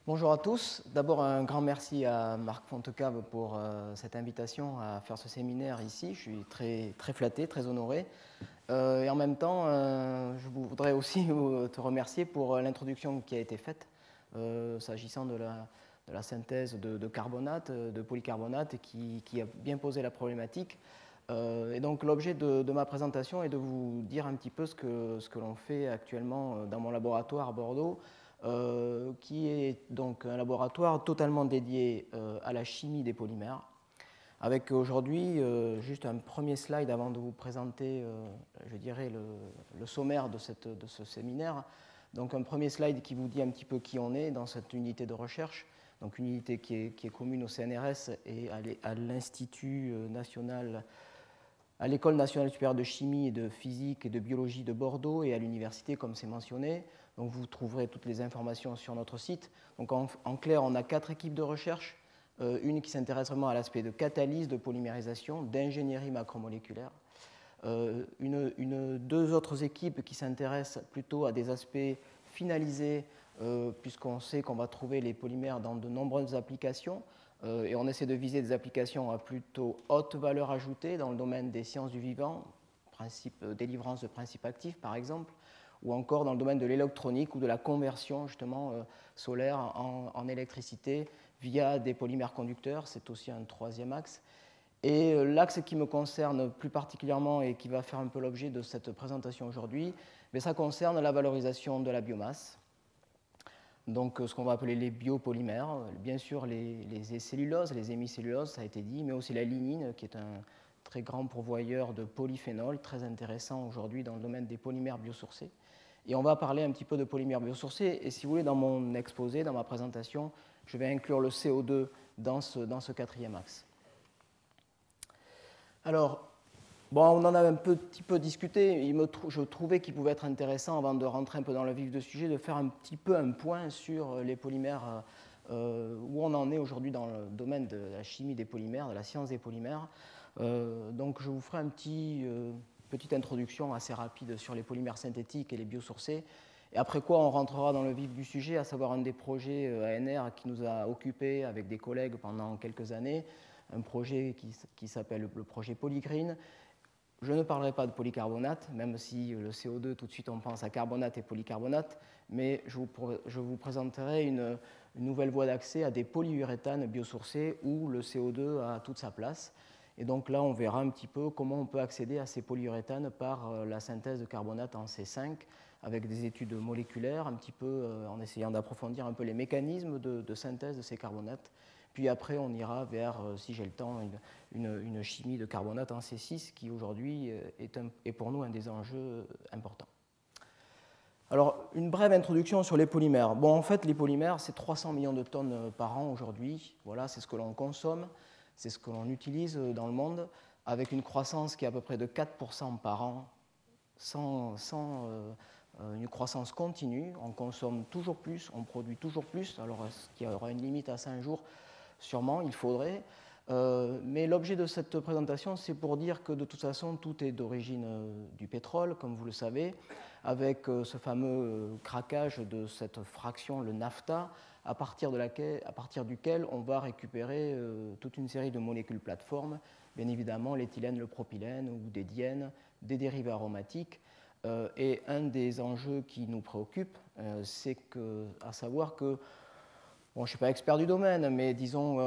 Bonjour à tous. D'abord, un grand merci à Marc Fontecave pour cette invitation à faire ce séminaire ici. Je suis très flatté, très honoré. Et en même temps, je voudrais aussi te remercier pour l'introduction qui a été faite s'agissant de la synthèse de carbonate, de polycarbonate, et qui a bien posé la problématique. Et donc l'objet de ma présentation est de vous dire un petit peu ce que l'on fait actuellement dans mon laboratoire à Bordeaux, qui est donc un laboratoire totalement dédié à la chimie des polymères, avec aujourd'hui juste un premier slide avant de vous présenter, je dirais, le sommaire de ce séminaire. Donc un premier slide qui vous dit un petit peu qui on est dans cette unité de recherche, donc une unité qui est commune au CNRS et à l'Institut national, à l'École nationale supérieure de chimie et de physique et de biologie de Bordeaux et à l'université, comme c'est mentionné. Donc vous trouverez toutes les informations sur notre site. Donc en clair, on a 4 équipes de recherche. Une qui s'intéresse vraiment à l'aspect de catalyse, de polymérisation, d'ingénierie macromoléculaire. Deux autres équipes qui s'intéressent plutôt à des aspects finalisés, puisqu'on sait qu'on va trouver les polymères dans de nombreuses applications. Et on essaie de viser des applications à plutôt haute valeur ajoutée dans le domaine des sciences du vivant, délivrance de principes actifs par exemple, ou encore dans le domaine de l'électronique ou de la conversion justement solaire en électricité via des polymères conducteurs. C'est aussi un troisième axe. Et l'axe qui me concerne plus particulièrement et qui va faire un peu l'objet de cette présentation aujourd'hui, ça concerne la valorisation de la biomasse. Donc ce qu'on va appeler les biopolymères, bien sûr les celluloses, les hémicelluloses, ça a été dit, mais aussi la lignine, qui est un très grand pourvoyeur de polyphénols, très intéressant aujourd'hui dans le domaine des polymères biosourcés. Et on va parler un petit peu de polymères biosourcés, et si vous voulez, dans mon exposé, dans ma présentation, je vais inclure le CO2 dans ce quatrième axe. Alors, bon, on en a un petit peu discuté. Je trouvais qu'il pouvait être intéressant, avant de rentrer un peu dans le vif du sujet, de faire un petit peu un point sur les polymères, où on en est aujourd'hui dans le domaine de la chimie des polymères, de la science des polymères. Donc, je vous ferai petite introduction assez rapide sur les polymères synthétiques et les biosourcés. Et après quoi, on rentrera dans le vif du sujet, à savoir un des projets ANR qui nous a occupés avec des collègues pendant quelques années, un projet qui s'appelle le projet Polygreen. Je ne parlerai pas de polycarbonate, même si le CO2, tout de suite, on pense à carbonate et polycarbonate, mais je vous présenterai une nouvelle voie d'accès à des polyuréthanes biosourcés où le CO2 a toute sa place. Et donc là, on verra un petit peu comment on peut accéder à ces polyuréthanes par la synthèse de carbonate en C5, avec des études moléculaires, un petit peu en essayant d'approfondir un peu les mécanismes de synthèse de ces carbonates. Puis après, on ira vers, si j'ai le temps, une chimie de carbonate en C6 qui aujourd'hui est pour nous un des enjeux importants. Alors, une brève introduction sur les polymères. Bon, en fait, les polymères, c'est 300 millions de tonnes par an aujourd'hui. Voilà, c'est ce que l'on consomme, c'est ce que l'on utilise dans le monde, avec une croissance qui est à peu près de 4% par an, sans une croissance continue. On consomme toujours plus, on produit toujours plus. Alors, est-ce qu'il y aura une limite à 5 jours? Sûrement, il faudrait. Mais l'objet de cette présentation, c'est pour dire que de toute façon, tout est d'origine du pétrole, comme vous le savez, avec ce fameux craquage de cette fraction, le naphtha, à partir duquel on va récupérer toute une série de molécules plateformes, bien évidemment l'éthylène, le propylène ou des diènes, des dérivés aromatiques. Et un des enjeux qui nous préoccupe, c'est à savoir que bon, je ne suis pas expert du domaine, mais disons,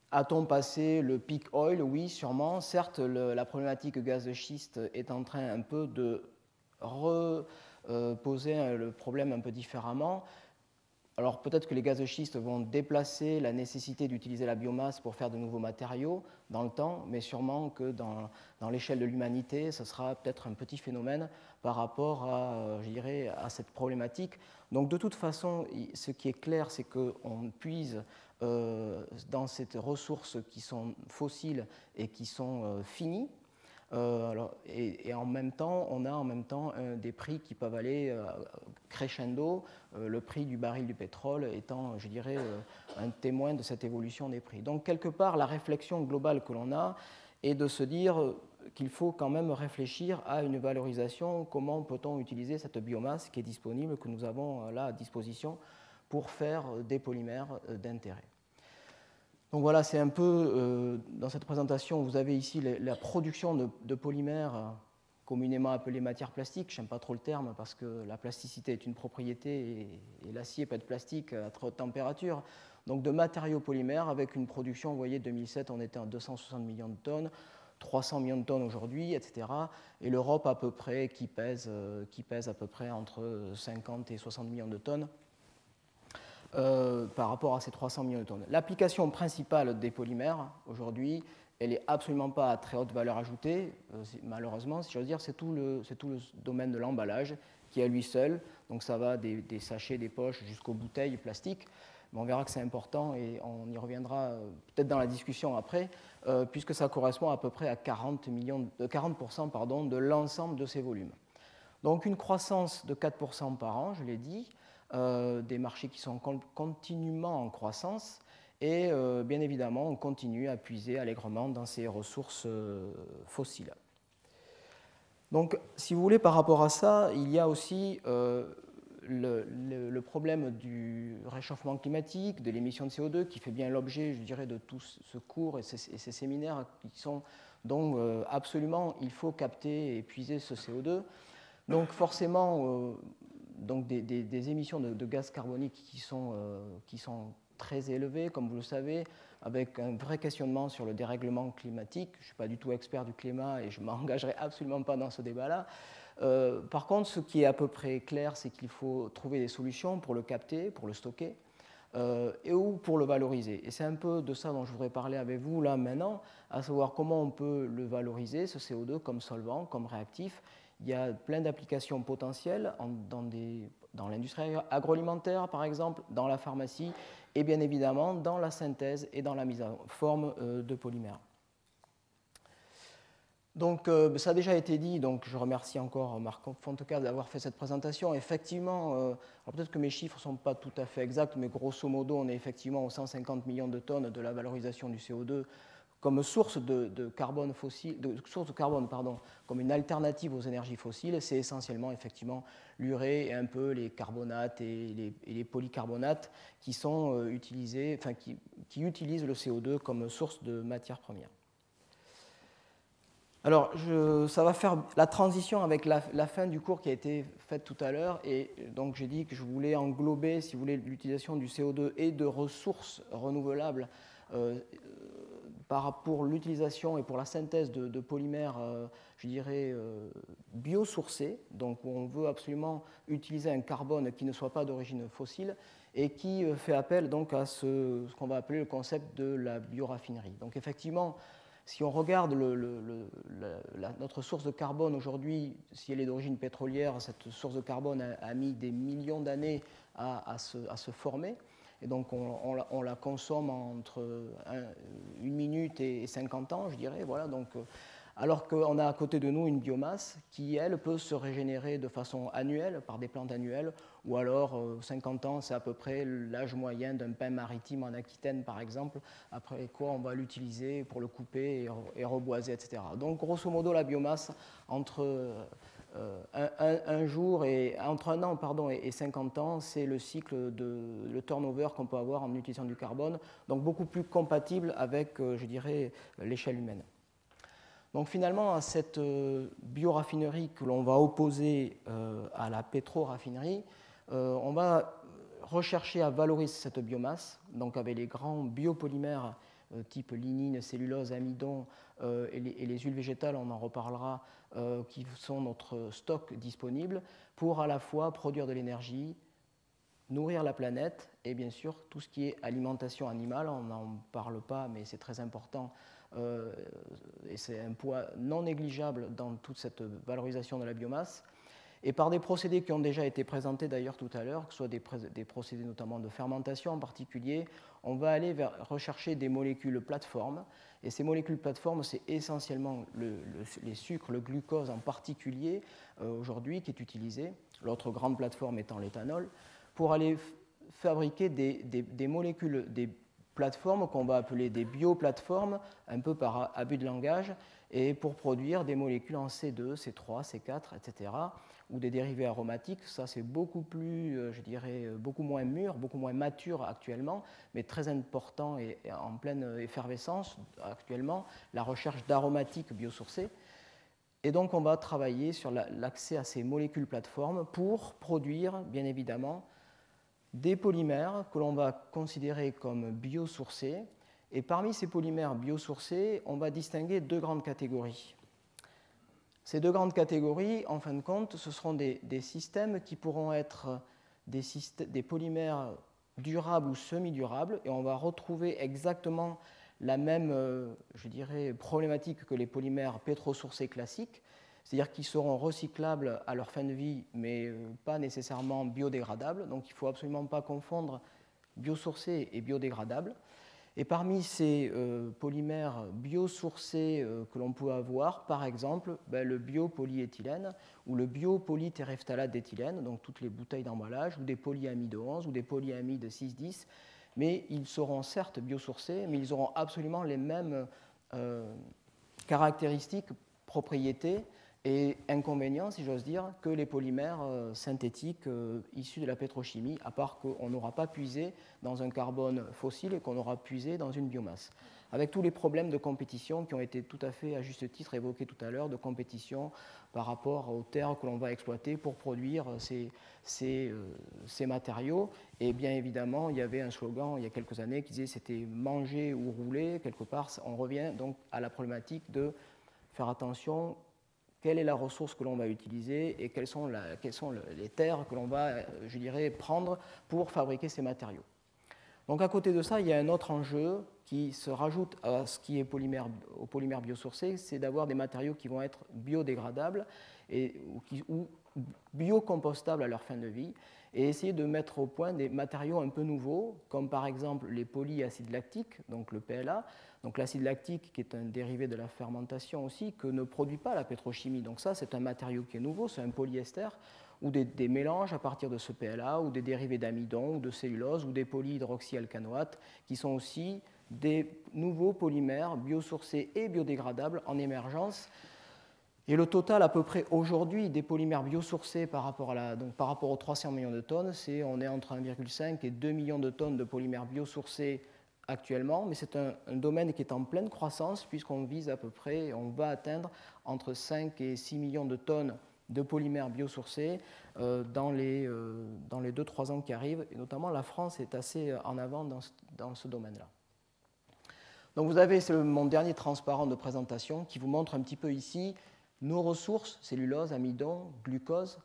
a-t-on passé le peak oil? Oui, sûrement. Certes, la problématique gaz de schiste est en train un peu de reposer le problème un peu différemment. Alors peut-être que les gaz de schiste vont déplacer la nécessité d'utiliser la biomasse pour faire de nouveaux matériaux dans le temps, mais sûrement que dans l'échelle de l'humanité, ce sera peut-être un petit phénomène par rapport à, je dirais, à cette problématique. Donc de toute façon, ce qui est clair, c'est qu'on puise dans ces ressources qui sont fossiles et qui sont finies. Et en même temps, on a des prix qui peuvent aller crescendo, le prix du baril du pétrole étant, je dirais, un témoin de cette évolution des prix. Donc, quelque part, la réflexion globale que l'on a est de se dire qu'il faut quand même réfléchir à une valorisation, comment peut-on utiliser cette biomasse qui est disponible, que nous avons là à disposition pour faire des polymères d'intérêt. Donc voilà, c'est un peu, dans cette présentation, vous avez ici la production de polymères communément appelés matières plastiques. Je n'aime pas trop le terme parce que la plasticité est une propriété et l'acier peut être plastique à très haute température. Donc de matériaux polymères avec une production, vous voyez, 2007, on était à 260 millions de tonnes, 300 millions de tonnes aujourd'hui, etc. Et l'Europe à peu près qui pèse à peu près entre 50 et 60 millions de tonnes. Par rapport à ces 300 millions de tonnes. L'application principale des polymères, aujourd'hui, elle n'est absolument pas à très haute valeur ajoutée, malheureusement, si j'ose dire, c'est tout le domaine de l'emballage qui est à lui seul, donc ça va des sachets, des poches, jusqu'aux bouteilles plastiques, mais on verra que c'est important et on y reviendra peut-être dans la discussion après, puisque ça correspond à peu près à 40% pardon, de l'ensemble de ces volumes. Donc une croissance de 4% par an, je l'ai dit, des marchés qui sont continuellement en croissance et bien évidemment on continue à puiser allègrement dans ces ressources fossiles. Donc si vous voulez par rapport à ça, il y a aussi le problème du réchauffement climatique, de l'émission de CO2 qui fait bien l'objet, je dirais, de tout ce cours et ces séminaires qui sont donc absolument, il faut capter et puiser ce CO2. Donc forcément, donc des émissions de gaz carbonique qui sont très élevées, comme vous le savez, avec un vrai questionnement sur le dérèglement climatique. Je ne suis pas du tout expert du climat et je ne m'engagerai absolument pas dans ce débat-là. Par contre, ce qui est à peu près clair, c'est qu'il faut trouver des solutions pour le capter, pour le stocker, ou pour le valoriser. Et c'est un peu de ça dont je voudrais parler avec vous là maintenant, à savoir comment on peut le valoriser, ce CO2, comme solvant, comme réactif. Il y a plein d'applications potentielles dans l'industrie agroalimentaire, par exemple, dans la pharmacie, et bien évidemment dans la synthèse et dans la mise en forme de polymères. Donc, ça a déjà été dit, donc je remercie encore Marc Fontecave d'avoir fait cette présentation. Effectivement, peut-être que mes chiffres ne sont pas tout à fait exacts, mais grosso modo, on est effectivement aux 150 millions de tonnes de la valorisation du CO2 comme source de carbone fossile, comme une alternative aux énergies fossiles. C'est essentiellement effectivement l'urée et un peu les carbonates et les polycarbonates qui sont utilisés, enfin qui utilisent le CO2 comme source de matière première. Alors, ça va faire la transition avec la fin du cours qui a été faite tout à l'heure. Et donc, j'ai dit que je voulais englober, si vous voulez, l'utilisation du CO2 et de ressources renouvelables pour l'utilisation et pour la synthèse de polymères, je dirais, biosourcés, donc où on veut absolument utiliser un carbone qui ne soit pas d'origine fossile et qui fait appel donc à ce qu'on va appeler le concept de la bioraffinerie. Donc effectivement, si on regarde notre source de carbone aujourd'hui, si elle est d'origine pétrolière, cette source de carbone a mis des millions d'années à se former. Et donc on la consomme entre 1 minute et 50 ans, je dirais. Voilà, donc, alors qu'on a à côté de nous une biomasse qui, elle, peut se régénérer de façon annuelle, par des plantes annuelles, ou alors 50 ans, c'est à peu près l'âge moyen d'un pin maritime en Aquitaine, par exemple, après quoi on va l'utiliser pour le couper et reboiser, etc. Donc, grosso modo, la biomasse, entre entre un an et 50 ans, c'est le cycle le turnover qu'on peut avoir en utilisant du carbone, donc beaucoup plus compatible avec, je dirais, l'échelle humaine. Donc finalement, à cette bioraffinerie que l'on va opposer à la pétro-raffinerie, on va rechercher à valoriser cette biomasse, donc avec les grands biopolymères type lignine, cellulose, amidon et les huiles végétales, on en reparlera, qui sont notre stock disponible pour à la fois produire de l'énergie, nourrir la planète et bien sûr tout ce qui est alimentation animale, on n'en parle pas mais c'est très important et c'est un poids non négligeable dans toute cette valorisation de la biomasse. Et par des procédés qui ont déjà été présentés d'ailleurs tout à l'heure, que ce soit des procédés notamment de fermentation en particulier, on va aller rechercher des molécules plateformes. Et ces molécules plateformes, c'est essentiellement les sucres, le glucose en particulier, aujourd'hui, qui est utilisé, l'autre grande plateforme étant l'éthanol, pour aller fabriquer des molécules, des plateformes qu'on va appeler des bioplateformes, un peu par abus de langage, et pour produire des molécules en C2, C3, C4, etc., ou des dérivés aromatiques. Ça, c'est beaucoup plus, je dirais, beaucoup moins mûr, beaucoup moins mature actuellement, mais très important et en pleine effervescence actuellement, la recherche d'aromatiques biosourcés. Et donc, on va travailler sur l'accès à ces molécules plateformes pour produire, bien évidemment, des polymères que l'on va considérer comme biosourcés. Et parmi ces polymères biosourcés, on va distinguer deux grandes catégories. Ces deux grandes catégories, en fin de compte, ce seront des systèmes qui pourront être des polymères durables ou semi-durables, et on va retrouver exactement la même, je dirais, problématique que les polymères pétrosourcés classiques, c'est-à-dire qu'ils seront recyclables à leur fin de vie, mais pas nécessairement biodégradables. Donc il ne faut absolument pas confondre biosourcés et biodégradables. Et parmi ces polymères biosourcés que l'on peut avoir, par exemple, le biopolyéthylène ou le biopolytéréphtalate d'éthylène, donc toutes les bouteilles d'emballage, ou des polyamides 11 ou des polyamides 6,10, mais ils seront certes biosourcés, mais ils auront absolument les mêmes caractéristiques, propriétés et inconvénients, si j'ose dire, que les polymères synthétiques issus de la pétrochimie, à part qu'on n'aura pas puisé dans un carbone fossile et qu'on aura puisé dans une biomasse. Avec tous les problèmes de compétition qui ont été tout à fait, à juste titre, évoqués tout à l'heure, de compétition par rapport aux terres que l'on va exploiter pour produire ces matériaux. Et bien évidemment, il y avait un slogan il y a quelques années qui disait c'était manger ou rouler. Quelque part, on revient donc à la problématique de faire attention. Quelle est la ressource que l'on va utiliser et quelles sont les terres que l'on va, je dirais, prendre pour fabriquer ces matériaux. Donc à côté de ça, il y a un autre enjeu qui se rajoute à ce qui est aux polymères biosourcés, c'est d'avoir des matériaux qui vont être biodégradables ou biocompostables à leur fin de vie, et essayer de mettre au point des matériaux un peu nouveaux, comme par exemple les polyacides lactiques, donc le PLA. Donc l'acide lactique, qui est un dérivé de la fermentation aussi, que ne produit pas la pétrochimie. Donc ça, c'est un matériau qui est nouveau, c'est un polyester, ou des mélanges à partir de ce PLA, ou des dérivés d'amidon, ou de cellulose, ou des polyhydroxyalcanoates, qui sont aussi des nouveaux polymères biosourcés et biodégradables en émergence. Et le total à peu près aujourd'hui des polymères biosourcés par rapport aux 300 millions de tonnes, on est entre 1,5 et 2 millions de tonnes de polymères biosourcés actuellement, mais c'est un domaine qui est en pleine croissance puisqu'on vise à peu près, on va atteindre entre 5 et 6 millions de tonnes de polymères biosourcés dans les 2-3 ans qui arrivent, et notamment la France est assez en avant dans ce domaine-là. Donc vous avez mon dernier transparent de présentation qui vous montre un petit peu ici nos ressources, cellulose, amidon, glucose,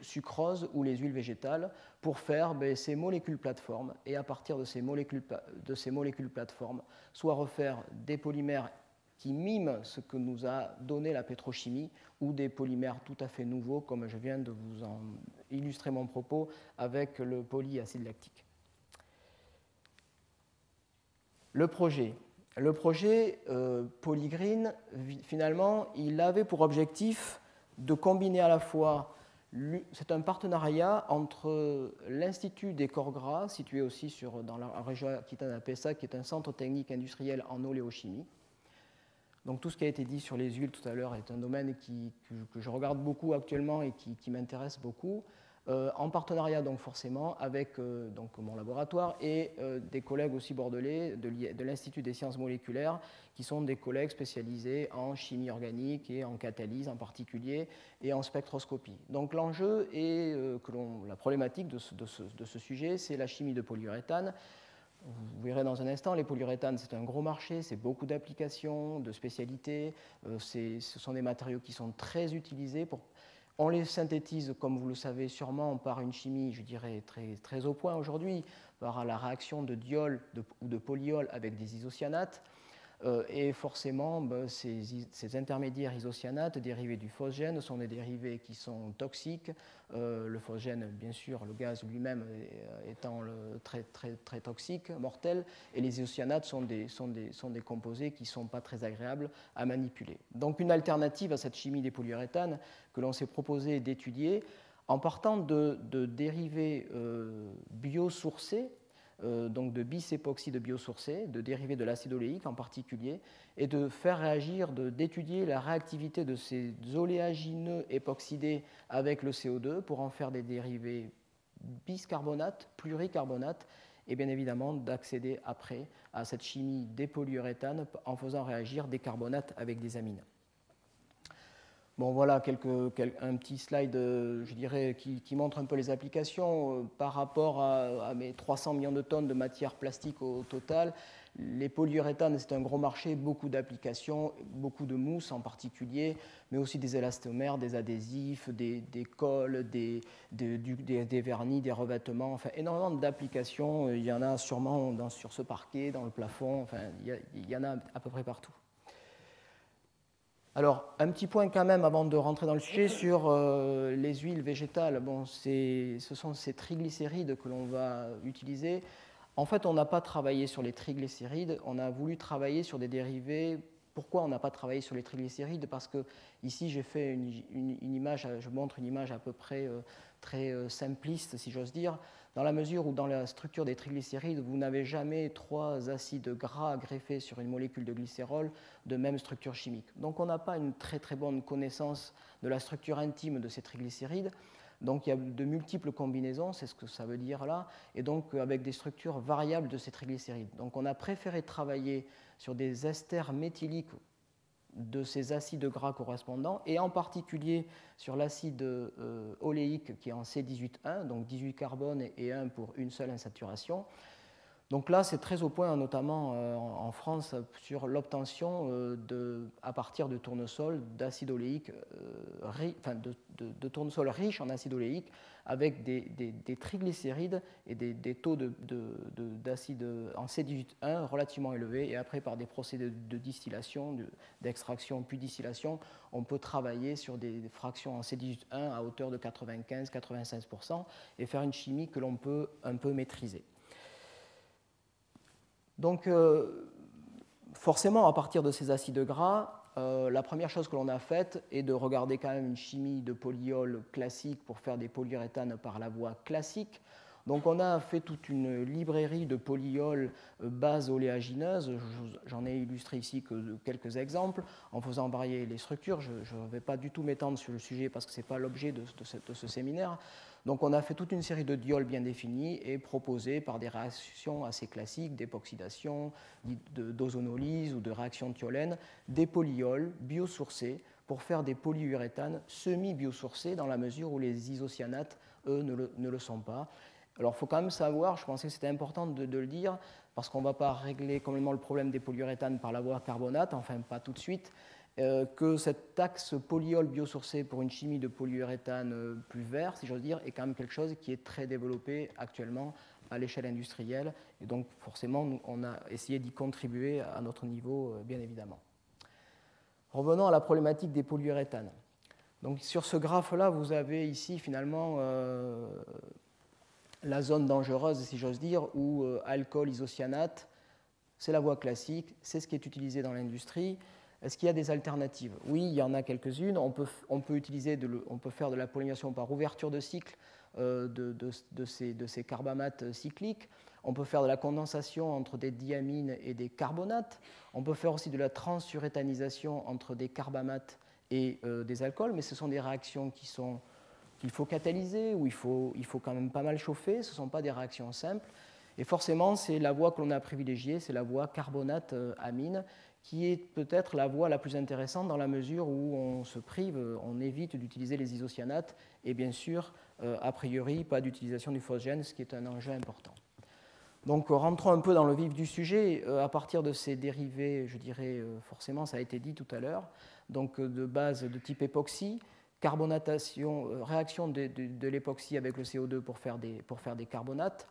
sucrose ou les huiles végétales, pour faire ces molécules plateformes, et à partir de ces molécules plateformes, soit refaire des polymères qui miment ce que nous a donné la pétrochimie, ou des polymères tout à fait nouveaux, comme je viens de vous en illustrer mon propos avec le polyacide lactique. Le projet Polygreen, finalement, il avait pour objectif de combiner à la fois, c'est un partenariat entre l'Institut des corps gras, situé aussi dans la région Aquitaine-Pessac, qui est un centre technique industriel en oléochimie. Donc tout ce qui a été dit sur les huiles tout à l'heure est un domaine que je regarde beaucoup actuellement et qui m'intéresse beaucoup. En partenariat donc forcément avec mon laboratoire et des collègues aussi bordelais de l'Institut des sciences moléculaires, qui sont des collègues spécialisés en chimie organique et en catalyse en particulier et en spectroscopie. Donc l'enjeu est la problématique de ce sujet, c'est la chimie de polyuréthane. Vous verrez dans un instant, les polyuréthanes, c'est un gros marché, c'est beaucoup d'applications, de spécialités, ce sont des matériaux qui sont très utilisés on les synthétise, comme vous le savez sûrement, par une chimie, je dirais, très, très au point aujourd'hui, par la réaction de diol ou de polyol avec des isocyanates. Et forcément, ces intermédiaires isocyanates dérivés du phosgène sont des dérivés qui sont toxiques. Le phosgène, bien sûr, le gaz lui-même étant très, très, très toxique, mortel, et les isocyanates sont des composés qui ne sont pas très agréables à manipuler. Donc une alternative à cette chimie des polyuréthanes que l'on s'est proposé d'étudier en partant de dérivés biosourcés, donc de bis-époxyde biosourcé, de dérivés de l'acide oléique en particulier, et de faire réagir, d'étudier la réactivité de ces oléagineux époxydés avec le CO2 pour en faire des dérivés biscarbonates, pluricarbonates, et bien évidemment d'accéder après à cette chimie des polyuréthanes en faisant réagir des carbonates avec des amines. Bon, voilà un petit slide, je dirais, qui montre un peu les applications par rapport à mes 300 millions de tonnes de matière plastique au total. Les polyuréthanes, c'est un gros marché, beaucoup d'applications, beaucoup de mousse en particulier, mais aussi des élastomères, des adhésifs, des colles, des vernis, des revêtements, enfin énormément d'applications. Il y en a sûrement sur ce parquet, dans le plafond, enfin il y en a à peu près partout. Alors, un petit point quand même avant de rentrer dans le sujet sur les huiles végétales. Bon, ce sont ces triglycérides que l'on va utiliser. En fait, on n'a pas travaillé sur les triglycérides, on a voulu travailler sur des dérivés. Pourquoi on n'a pas travaillé sur les triglycérides? Parce que ici, j'ai fait une image, je montre une image à peu près très simpliste, si j'ose dire, dans la mesure où dans la structure des triglycérides, vous n'avez jamais 3 acides gras greffés sur une molécule de glycérol de même structure chimique. Donc on n'a pas une très très bonne connaissance de la structure intime de ces triglycérides. Donc il y a de multiples combinaisons, c'est ce que ça veut dire là, et donc avec des structures variables de ces triglycérides. Donc on a préféré travailler sur des esters méthyliques de ces acides gras correspondants, et en particulier sur l'acide oléique qui est en C18,1, donc 18 carbones et 1 pour une seule insaturation. Donc là, c'est très au point, notamment en France, sur l'obtention à partir de tournesol d'acide oléique, de tournesol riche en acide oléique, avec des triglycérides et des taux d'acide en C18,1 relativement élevés. Et après, par des procédés de distillation, d'extraction puis distillation, on peut travailler sur des fractions en C18,1 à hauteur de 95-96% et faire une chimie que l'on peut un peu maîtriser. Donc, forcément, à partir de ces acides gras, la première chose que l'on a faite est de regarder quand même une chimie de polyol classique pour faire des polyuréthanes par la voie classique. Donc, on a fait toute une librairie de polyols bases oléagineuses. J'en ai illustré ici que quelques exemples en faisant varier les structures. Je ne vais pas du tout m'étendre sur le sujet parce que ce n'est pas l'objet de ce séminaire. Donc on a fait toute une série de diols bien définis et proposés par des réactions assez classiques d'époxydation, d'ozonolyse ou de réaction de thiolène, des polyols biosourcés pour faire des polyuréthanes semi-biosourcés dans la mesure où les isocyanates, eux, ne le sont pas. Alors il faut quand même savoir, je pensais que c'était important de le dire, parce qu'on ne va pas régler complètement le problème des polyuréthanes par la voie carbonate, enfin pas tout de suite, que cet axe polyol biosourcé pour une chimie de polyuréthane plus vert, si j'ose dire, est quand même quelque chose qui est très développé actuellement à l'échelle industrielle. Et donc, forcément, on a essayé d'y contribuer à notre niveau, bien évidemment. Revenons à la problématique des polyuréthanes. Donc, sur ce graphe-là, vous avez ici, finalement, la zone dangereuse, si j'ose dire, où alcool, isocyanate, c'est la voie classique, c'est ce qui est utilisé dans l'industrie. Est-ce qu'il y a des alternatives? Oui, il y en a quelques-unes. On peut faire de la pollinisation par ouverture de cycle de ces carbamates cycliques. On peut faire de la condensation entre des diamines et des carbonates. On peut faire aussi de la transuréthanisation entre des carbamates et des alcools, mais ce sont des réactions qu'il faut catalyser, ou il faut quand même pas mal chauffer. Ce ne sont pas des réactions simples. Et forcément, c'est la voie que l'on a privilégiée, c'est la voie carbonate-amine, qui est peut-être la voie la plus intéressante dans la mesure où on se prive, on évite d'utiliser les isocyanates et bien sûr, a priori, pas d'utilisation du phosgène, ce qui est un enjeu important. Donc rentrons un peu dans le vif du sujet, à partir de ces dérivés, je dirais forcément, ça a été dit tout à l'heure, donc de base de type époxy, carbonatation, réaction de l'époxy avec le CO2 pour faire des carbonates.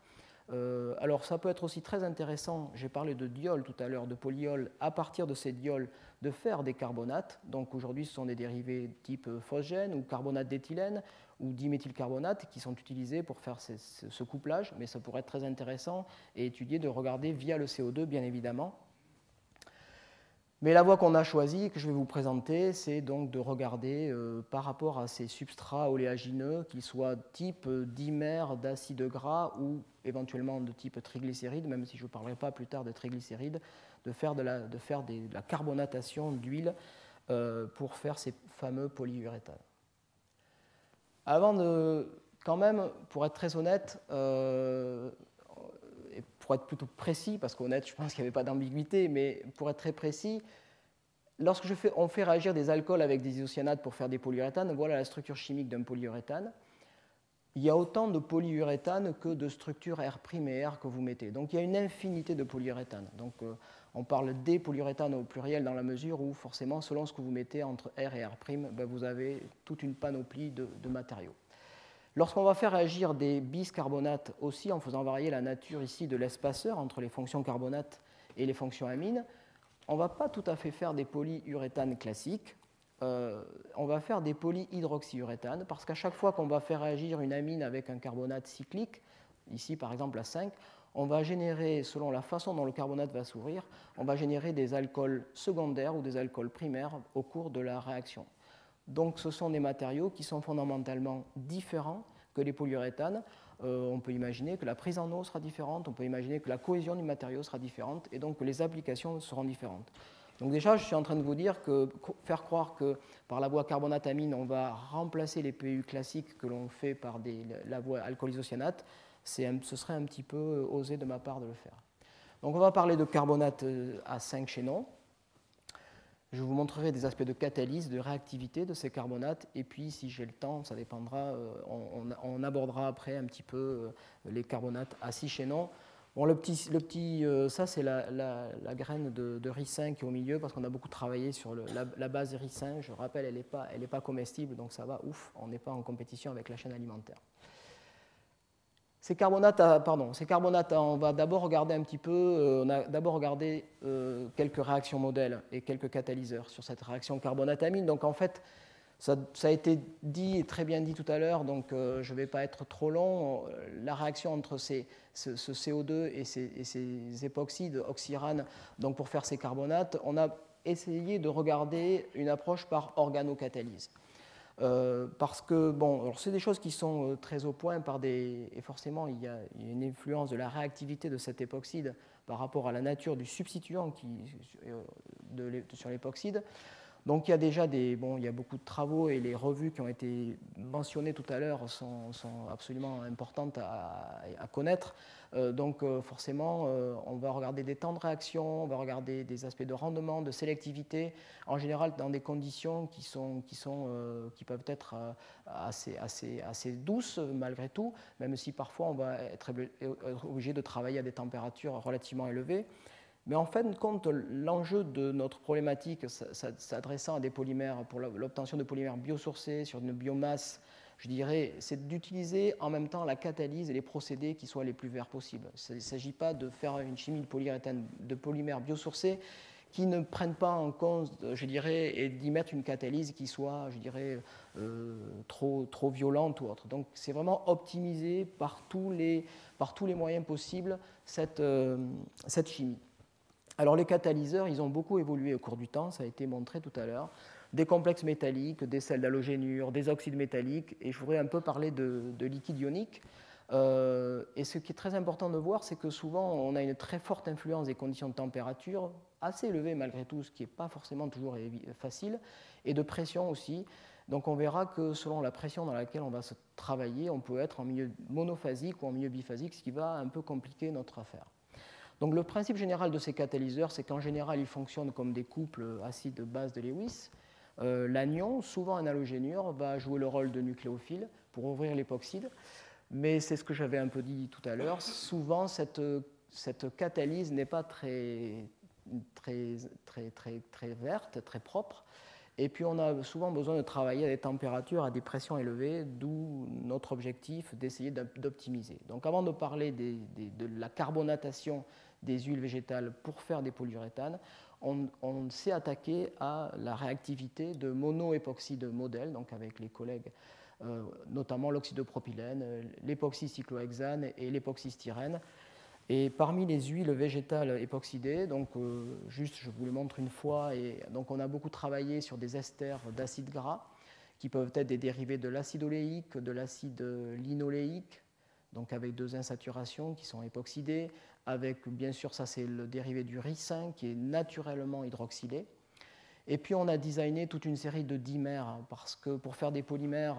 Alors ça peut être aussi très intéressant, j'ai parlé de diols tout à l'heure, de polyols, à partir de ces diols, de faire des carbonates. Donc aujourd'hui ce sont des dérivés type phosgène ou carbonate d'éthylène ou diméthylcarbonate qui sont utilisés pour faire ce couplage, mais ça pourrait être très intéressant et étudié de regarder via le CO2 bien évidemment. Mais la voie qu'on a choisie, que je vais vous présenter, c'est donc de regarder par rapport à ces substrats oléagineux, qu'ils soient type dimère d'acide gras ou éventuellement de type triglycérides, même si je ne parlerai pas plus tard de triglycérides, de faire de la carbonatation d'huile pour faire ces fameux polyuréthanes. Avant de, quand même, pour être très honnête, et pour être plutôt précis, parce qu'honnête, je pense qu'il n'y avait pas d'ambiguïté, mais pour être très précis, lorsque on fait réagir des alcools avec des isocyanates pour faire des polyuréthanes, voilà la structure chimique d'un polyuréthane. Il y a autant de polyuréthanes que de structures R' et R que vous mettez. Donc il y a une infinité de polyuréthanes. Donc on parle des polyuréthanes au pluriel dans la mesure où forcément, selon ce que vous mettez entre R et R', ben, vous avez toute une panoplie de matériaux. Lorsqu'on va faire réagir des biscarbonates aussi, en faisant varier la nature ici de l'espaceur entre les fonctions carbonates et les fonctions amines, on ne va pas tout à fait faire des polyuréthanes classiques, on va faire des polyhydroxyuréthanes, parce qu'à chaque fois qu'on va faire réagir une amine avec un carbonate cyclique, ici par exemple la 5, on va générer, selon la façon dont le carbonate va s'ouvrir, on va générer des alcools secondaires ou des alcools primaires au cours de la réaction. Donc ce sont des matériaux qui sont fondamentalement différents que les polyuréthanes. On peut imaginer que la prise en eau sera différente, on peut imaginer que la cohésion du matériau sera différente, et donc que les applications seront différentes. Donc déjà, je suis en train de vous dire que faire croire que par la voie carbonate-amine, on va remplacer les PU classiques que l'on fait par la voie alcool-isocyanate, ce serait un petit peu osé de ma part de le faire. Donc on va parler de carbonate à 5 chaînons. Je vous montrerai des aspects de catalyse, de réactivité de ces carbonates, et puis si j'ai le temps, ça dépendra, on abordera après un petit peu les carbonates à 6 chaînons. Bon, ça c'est la graine de ricin qui est au milieu, parce qu'on a beaucoup travaillé sur la base ricin. Je rappelle, elle n'est pas comestible, donc ça va, ouf, on n'est pas en compétition avec la chaîne alimentaire. Ces carbonates, on va d'abord regarder un petit peu, on a d'abord regardé quelques réactions modèles et quelques catalyseurs sur cette réaction carbonate-amine. Donc en fait, ça a été dit et très bien dit tout à l'heure, donc je ne vais pas être trop long. La réaction entre ce CO2 et ces époxydes, oxyranes, donc pour faire ces carbonates, on a essayé de regarder une approche par organocatalyse. Parce que, bon, c'est des choses qui sont très au point et forcément, il y a une influence de la réactivité de cet époxyde par rapport à la nature du substituant sur l'époxyde. Donc, il y a déjà il y a beaucoup de travaux et les revues qui ont été mentionnées tout à l'heure sont absolument importantes à connaître. Donc, forcément, on va regarder des temps de réaction, on va regarder des aspects de rendement, de sélectivité, en général dans des conditions qui peuvent être assez douces malgré tout, même si parfois on va être obligé de travailler à des températures relativement élevées. Mais en fin de compte, l'enjeu de notre problématique s'adressant à des polymères, pour l'obtention de polymères biosourcés sur une biomasse, je dirais, c'est d'utiliser en même temps la catalyse et les procédés qui soient les plus verts possibles. Il ne s'agit pas de faire une chimie de polymères biosourcés qui ne prennent pas en compte, je dirais, et d'y mettre une catalyse qui soit, je dirais, trop violente ou autre. Donc c'est vraiment optimiser par tous les moyens possibles cette chimie. Alors les catalyseurs, ils ont beaucoup évolué au cours du temps, ça a été montré tout à l'heure. Des complexes métalliques, des sels d'halogénure, des oxydes métalliques, et je voudrais un peu parler de liquide ionique. Et ce qui est très important de voir, c'est que souvent on a une très forte influence des conditions de température, assez élevées malgré tout, ce qui n'est pas forcément toujours facile, et de pression aussi. Donc on verra que selon la pression dans laquelle on va se travailler, on peut être en milieu monophasique ou en milieu biphasique, ce qui va un peu compliquer notre affaire. Donc le principe général de ces catalyseurs, c'est qu'en général, ils fonctionnent comme des couples acide-base de Lewis. L'anion, souvent un halogénure, va jouer le rôle de nucléophile pour ouvrir l'époxyde. Mais c'est ce que j'avais un peu dit tout à l'heure. Souvent, cette catalyse n'est pas très verte, très propre. Et puis, on a souvent besoin de travailler à des températures, à des pressions élevées, d'où notre objectif d'essayer d'optimiser. Donc, avant de parler de la carbonatation des huiles végétales pour faire des polyuréthanes, on s'est attaqué à la réactivité de monoépoxyde modèle, donc avec les collègues, notamment l'oxyde de propylène, l'époxycyclohexane et l'époxystyrène. Et parmi les huiles végétales époxydées, donc juste je vous le montre une fois, et donc on a beaucoup travaillé sur des esters d'acides gras qui peuvent être des dérivés de l'acide oléique, de l'acide linoléique, donc avec 2 insaturations qui sont époxydées, avec bien sûr ça c'est le dérivé du ricin qui est naturellement hydroxylé. Et puis on a designé toute une série de dimères, parce que pour faire des polymères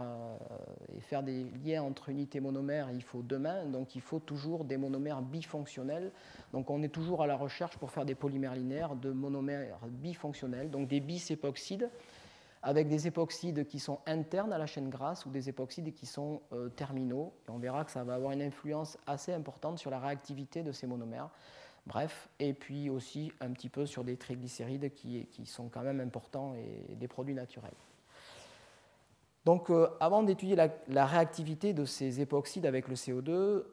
et faire des liens entre unités monomères, il faut 2 mains, donc il faut toujours des monomères bifonctionnels. Donc on est toujours à la recherche pour faire des polymères linéaires de monomères bifonctionnels, donc des bis-époxydes, avec des époxydes qui sont internes à la chaîne grasse ou des époxydes qui sont terminaux. Et on verra que ça va avoir une influence assez importante sur la réactivité de ces monomères. Bref, et puis aussi un petit peu sur des triglycérides qui sont quand même importants et des produits naturels. Donc, avant d'étudier la réactivité de ces époxydes avec le CO2,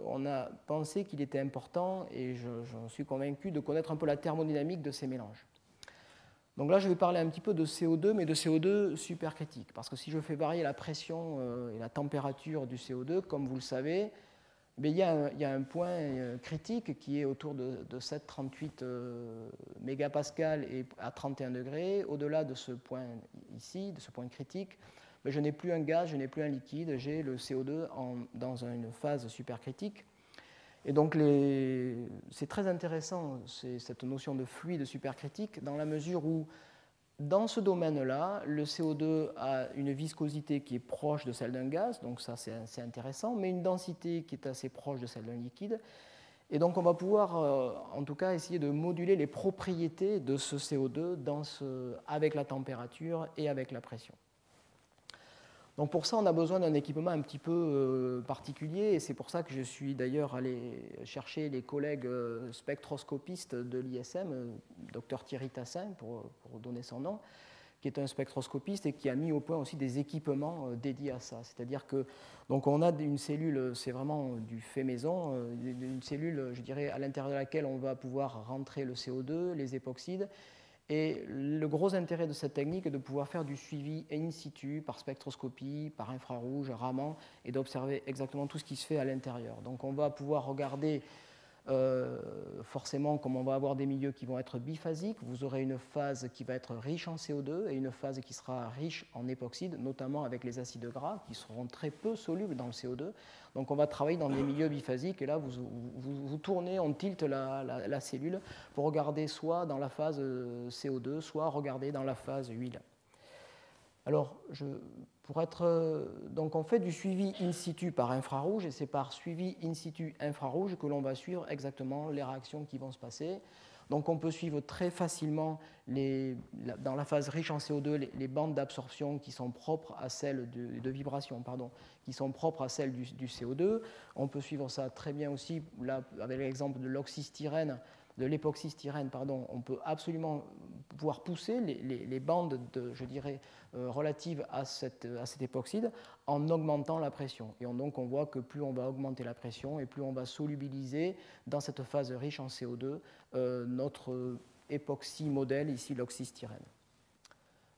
on a pensé qu'il était important, et j'en suis convaincu, de connaître un peu la thermodynamique de ces mélanges. Donc là, je vais parler un petit peu de CO2, mais de CO2 supercritique, parce que si je fais varier la pression et la température du CO2, comme vous le savez, il y a un point critique qui est autour de 7,38 mégapascal et à 31 degrés. Au-delà de ce point ici, de ce point critique, je n'ai plus un gaz, je n'ai plus un liquide, j'ai le CO2 dans une phase supercritique. Et donc c'est très intéressant cette notion de fluide supercritique dans la mesure où dans ce domaine-là, le CO2 a une viscosité qui est proche de celle d'un gaz, donc ça c'est intéressant, mais une densité qui est assez proche de celle d'un liquide. Et donc on va pouvoir en tout cas essayer de moduler les propriétés de ce CO2 avec la température et avec la pression. Donc pour ça, on a besoin d'un équipement un petit peu particulier, et c'est pour ça que je suis d'ailleurs allé chercher les collègues spectroscopistes de l'ISM, Dr Thierry Tassin, pour donner son nom, qui est un spectroscopiste et qui a mis au point aussi des équipements dédiés à ça. C'est-à-dire que donc on a une cellule, c'est vraiment du fait maison, une cellule, je dirais, à l'intérieur de laquelle on va pouvoir rentrer le CO2, les époxydes. Et le gros intérêt de cette technique est de pouvoir faire du suivi in situ, par spectroscopie, par infrarouge, Raman, et d'observer exactement tout ce qui se fait à l'intérieur. Donc on va pouvoir regarder forcément, comme on va avoir des milieux qui vont être biphasiques, vous aurez une phase qui va être riche en CO2 et une phase qui sera riche en époxyde, notamment avec les acides gras qui seront très peu solubles dans le CO2. Donc on va travailler dans des milieux biphasiques, et là vous tournez, on tilte la cellule pour regarder soit dans la phase CO2, soit regarder dans la phase huile. Alors, donc on fait du suivi in situ par infrarouge, et c'est par suivi in situ infrarouge que l'on va suivre exactement les réactions qui vont se passer. Donc on peut suivre très facilement, dans la phase riche en CO2, les bandes d'absorption qui sont propres à celles de vibration, qui sont propres à celles du CO2. On peut suivre ça très bien aussi, là, avec l'exemple de l'oxystyrène, de l'époxystyrène, on peut absolument pouvoir pousser les bandes, je dirais, relatives à cet époxyde en augmentant la pression. Et donc on voit que plus on va augmenter la pression et plus on va solubiliser dans cette phase riche en CO2 notre époxy modèle, ici l'oxystyrène.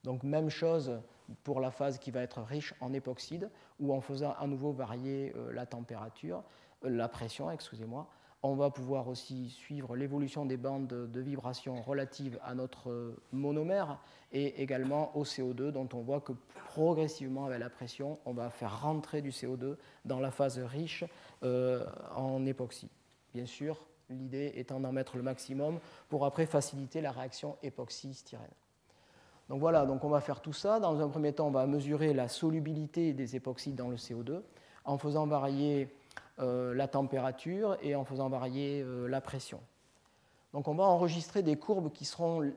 Donc même chose pour la phase qui va être riche en époxyde, ou en faisant à nouveau varier la pression, excusez-moi. On va pouvoir aussi suivre l'évolution des bandes de vibration relatives à notre monomère et également au CO2, dont on voit que progressivement avec la pression, on va faire rentrer du CO2 dans la phase riche en époxy. Bien sûr, l'idée étant d'en mettre le maximum pour après faciliter la réaction époxy-styrène. Donc voilà, donc on va faire tout ça. Dans un premier temps, on va mesurer la solubilité des époxydes dans le CO2 en faisant varier la température et en faisant varier la pression. Donc on va enregistrer des courbes qui seront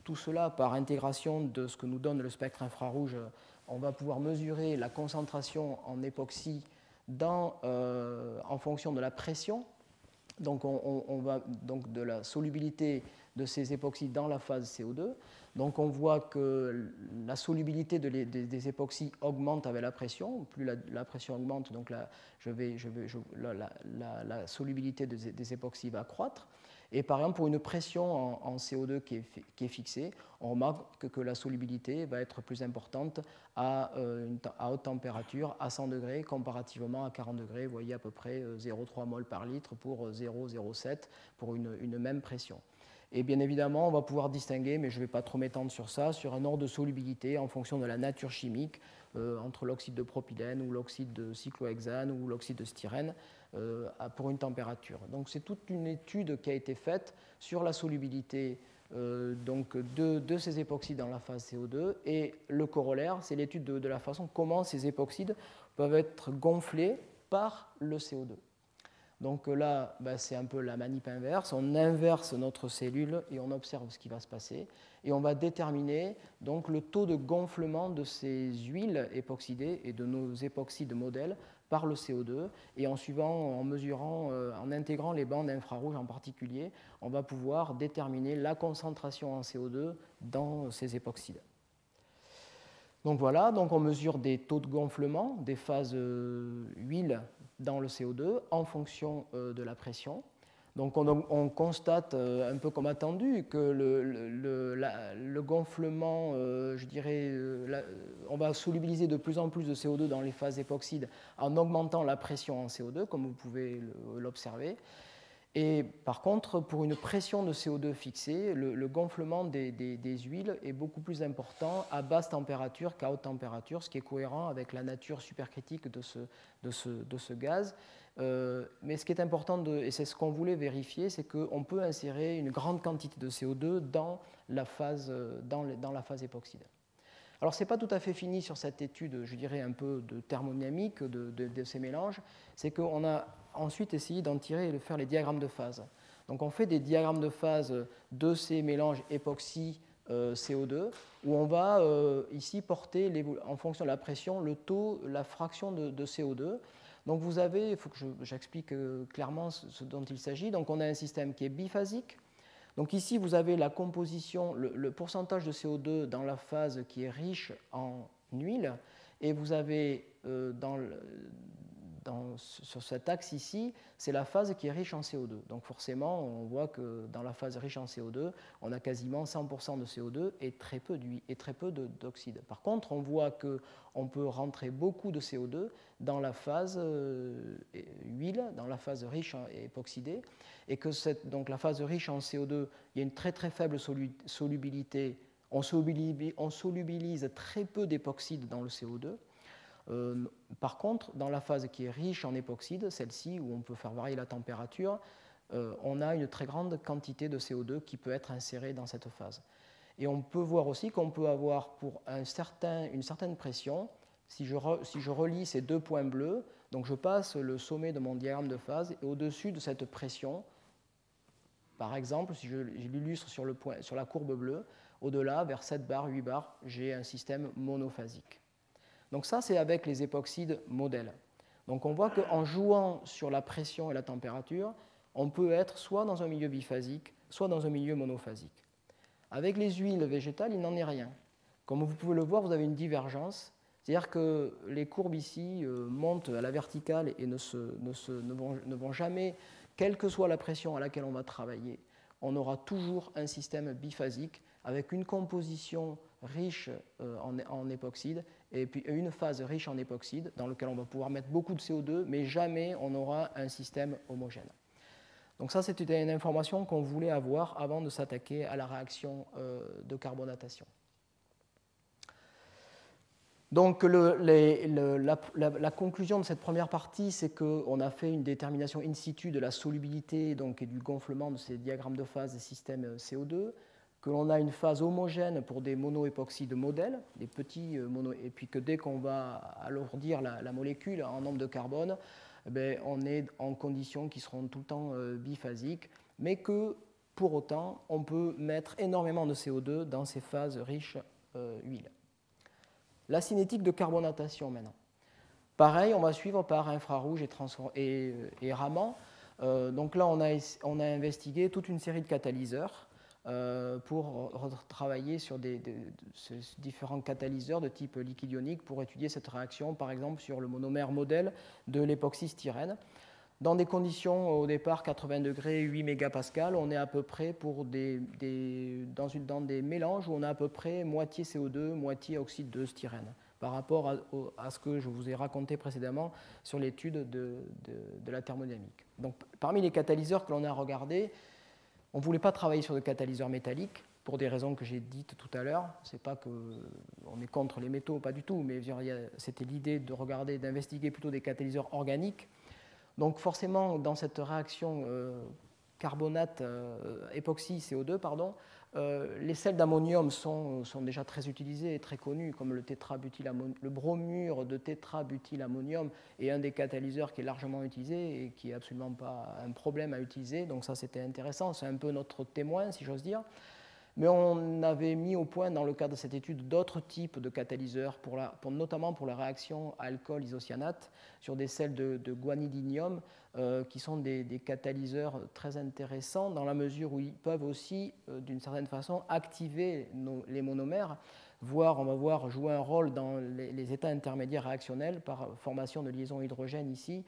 tout cela par intégration de ce que nous donne le spectre infrarouge. On va pouvoir mesurer la concentration en époxy en fonction de la pression. Donc on va donc de la solubilité de ces époxydes dans la phase CO2. Donc on voit que la solubilité des époxys augmente avec la pression. Plus la pression augmente, donc la solubilité des époxys va croître. Et par exemple, pour une pression en CO2 qui est fixée, on remarque que la solubilité va être plus importante à haute température, à 100 degrés, comparativement à 40 degrés. Vous voyez à peu près 0,3 mol par litre pour 0,07 pour une même pression. Et bien évidemment, on va pouvoir distinguer, mais je ne vais pas trop m'étendre sur ça, sur un ordre de solubilité en fonction de la nature chimique, entre l'oxyde de propylène ou l'oxyde de cyclohexane ou l'oxyde de styrène pour une température. Donc c'est toute une étude qui a été faite sur la solubilité de ces époxydes dans la phase CO2, et le corollaire, c'est l'étude de la façon comment ces époxydes peuvent être gonflés par le CO2. Donc là, c'est un peu la manip inverse. On inverse notre cellule et on observe ce qui va se passer. Et on va déterminer donc, le taux de gonflement de ces huiles époxydées et de nos époxydes modèles par le CO2. Et en mesurant, en intégrant les bandes infrarouges en particulier, on va pouvoir déterminer la concentration en CO2 dans ces époxydes. Donc voilà, donc on mesure des taux de gonflement des phases huile dans le CO2 en fonction de la pression. Donc on constate, un peu comme attendu, que le gonflement, je dirais, on va solubiliser de plus en plus de CO2 dans les phases époxydes en augmentant la pression en CO2, comme vous pouvez l'observer. Et par contre, pour une pression de CO2 fixée, le gonflement des huiles est beaucoup plus important à basse température qu'à haute température, ce qui est cohérent avec la nature supercritique de ce gaz. Mais ce qui est important, et c'est ce qu'on voulait vérifier, c'est qu'on peut insérer une grande quantité de CO2 dans la phase époxyde. Alors, ce n'est pas tout à fait fini sur cette étude, je dirais, un peu de thermodynamique de ces mélanges. C'est qu'on a ensuite essayé d'en tirer et de faire les diagrammes de phase. Donc, on fait des diagrammes de phase de ces mélanges époxy CO2, où on va ici porter, en fonction de la pression, le taux, la fraction de CO2. Donc, vous avez, il faut que j'explique clairement ce dont il s'agit. Donc, on a un système qui est biphasique. Donc ici, vous avez la composition, le pourcentage de CO2 dans la phase qui est riche en huile, et vous avez sur cet axe ici, c'est la phase qui est riche en CO2. Donc forcément, on voit que dans la phase riche en CO2, on a quasiment 100% de CO2 et très peu d'oxyde. Par contre, on voit qu'on peut rentrer beaucoup de CO2 dans la phase huile, dans la phase riche en époxydée, et que donc la phase riche en CO2, il y a une très très faible solubilité. On solubilise très peu d'époxyde dans le CO2. Par contre, dans la phase qui est riche en époxyde, celle-ci, où on peut faire varier la température, on a une très grande quantité de CO2 qui peut être insérée dans cette phase. Et on peut voir aussi qu'on peut avoir, pour une certaine pression, si je relie ces deux points bleus, donc je passe le sommet de mon diagramme de phase, et au-dessus de cette pression, par exemple, si je l'illustre sur la courbe bleue, au-delà, vers 7 bars, 8 bars, j'ai un système monophasique. Donc ça, c'est avec les époxydes modèles. Donc on voit qu'en jouant sur la pression et la température, on peut être soit dans un milieu biphasique, soit dans un milieu monophasique. Avec les huiles végétales, il n'en est rien. Comme vous pouvez le voir, vous avez une divergence, c'est-à-dire que les courbes ici montent à la verticale et ne vont jamais, quelle que soit la pression à laquelle on va travailler, on aura toujours un système biphasique avec une composition riche en époxyde et puis une phase riche en époxyde dans laquelle on va pouvoir mettre beaucoup de CO2, mais jamais on aura un système homogène. Donc ça, c'était une information qu'on voulait avoir avant de s'attaquer à la réaction de carbonatation. Donc la conclusion de cette première partie, c'est qu'on a fait une détermination in situ de la solubilité et du gonflement de ces diagrammes de phase des systèmes CO2, que l'on a une phase homogène pour des monoépoxydes modèles, des petits et puis que dès qu'on va alourdir la molécule en nombre de carbone, on est en conditions qui seront tout le temps biphasiques, mais que pour autant, on peut mettre énormément de CO2 dans ces phases riches huile. La cinétique de carbonatation maintenant. Pareil, on va suivre par infrarouge et Raman. Donc là, on a investigué toute une série de catalyseurs pour travailler sur ces différents catalyseurs de type liquide ionique pour étudier cette réaction, par exemple, sur le monomère modèle de l'époxystyrène. Dans des conditions au départ 80 degrés, 8 mégapascales, on est à peu près dans des mélanges où on a à peu près moitié CO2, moitié oxyde de styrène, par rapport à ce que je vous ai raconté précédemment sur l'étude de la thermodynamique. Donc, parmi les catalyseurs que l'on a regardés, on ne voulait pas travailler sur des catalyseurs métalliques, pour des raisons que j'ai dites tout à l'heure. Ce n'est pas qu'on est contre les métaux, pas du tout, mais c'était l'idée de regarder, d'investiguer plutôt des catalyseurs organiques. Donc forcément, dans cette réaction carbonate, époxy, CO2, pardon, les sels d'ammonium sont déjà très utilisés et très connus, comme le bromure de tétrabutylammonium est un des catalyseurs qui est largement utilisé et qui n'est absolument pas un problème à utiliser. Donc ça, c'était intéressant. C'est un peu notre témoin, si j'ose dire. Mais on avait mis au point, dans le cadre de cette étude, d'autres types de catalyseurs, notamment pour la réaction alcool-isocyanate, sur des sels de guanidinium, qui sont des catalyseurs très intéressants, dans la mesure où ils peuvent aussi, d'une certaine façon, activer les monomères, voire, on va voir, jouer un rôle dans les états intermédiaires réactionnels, par formation de liaisons hydrogène ici,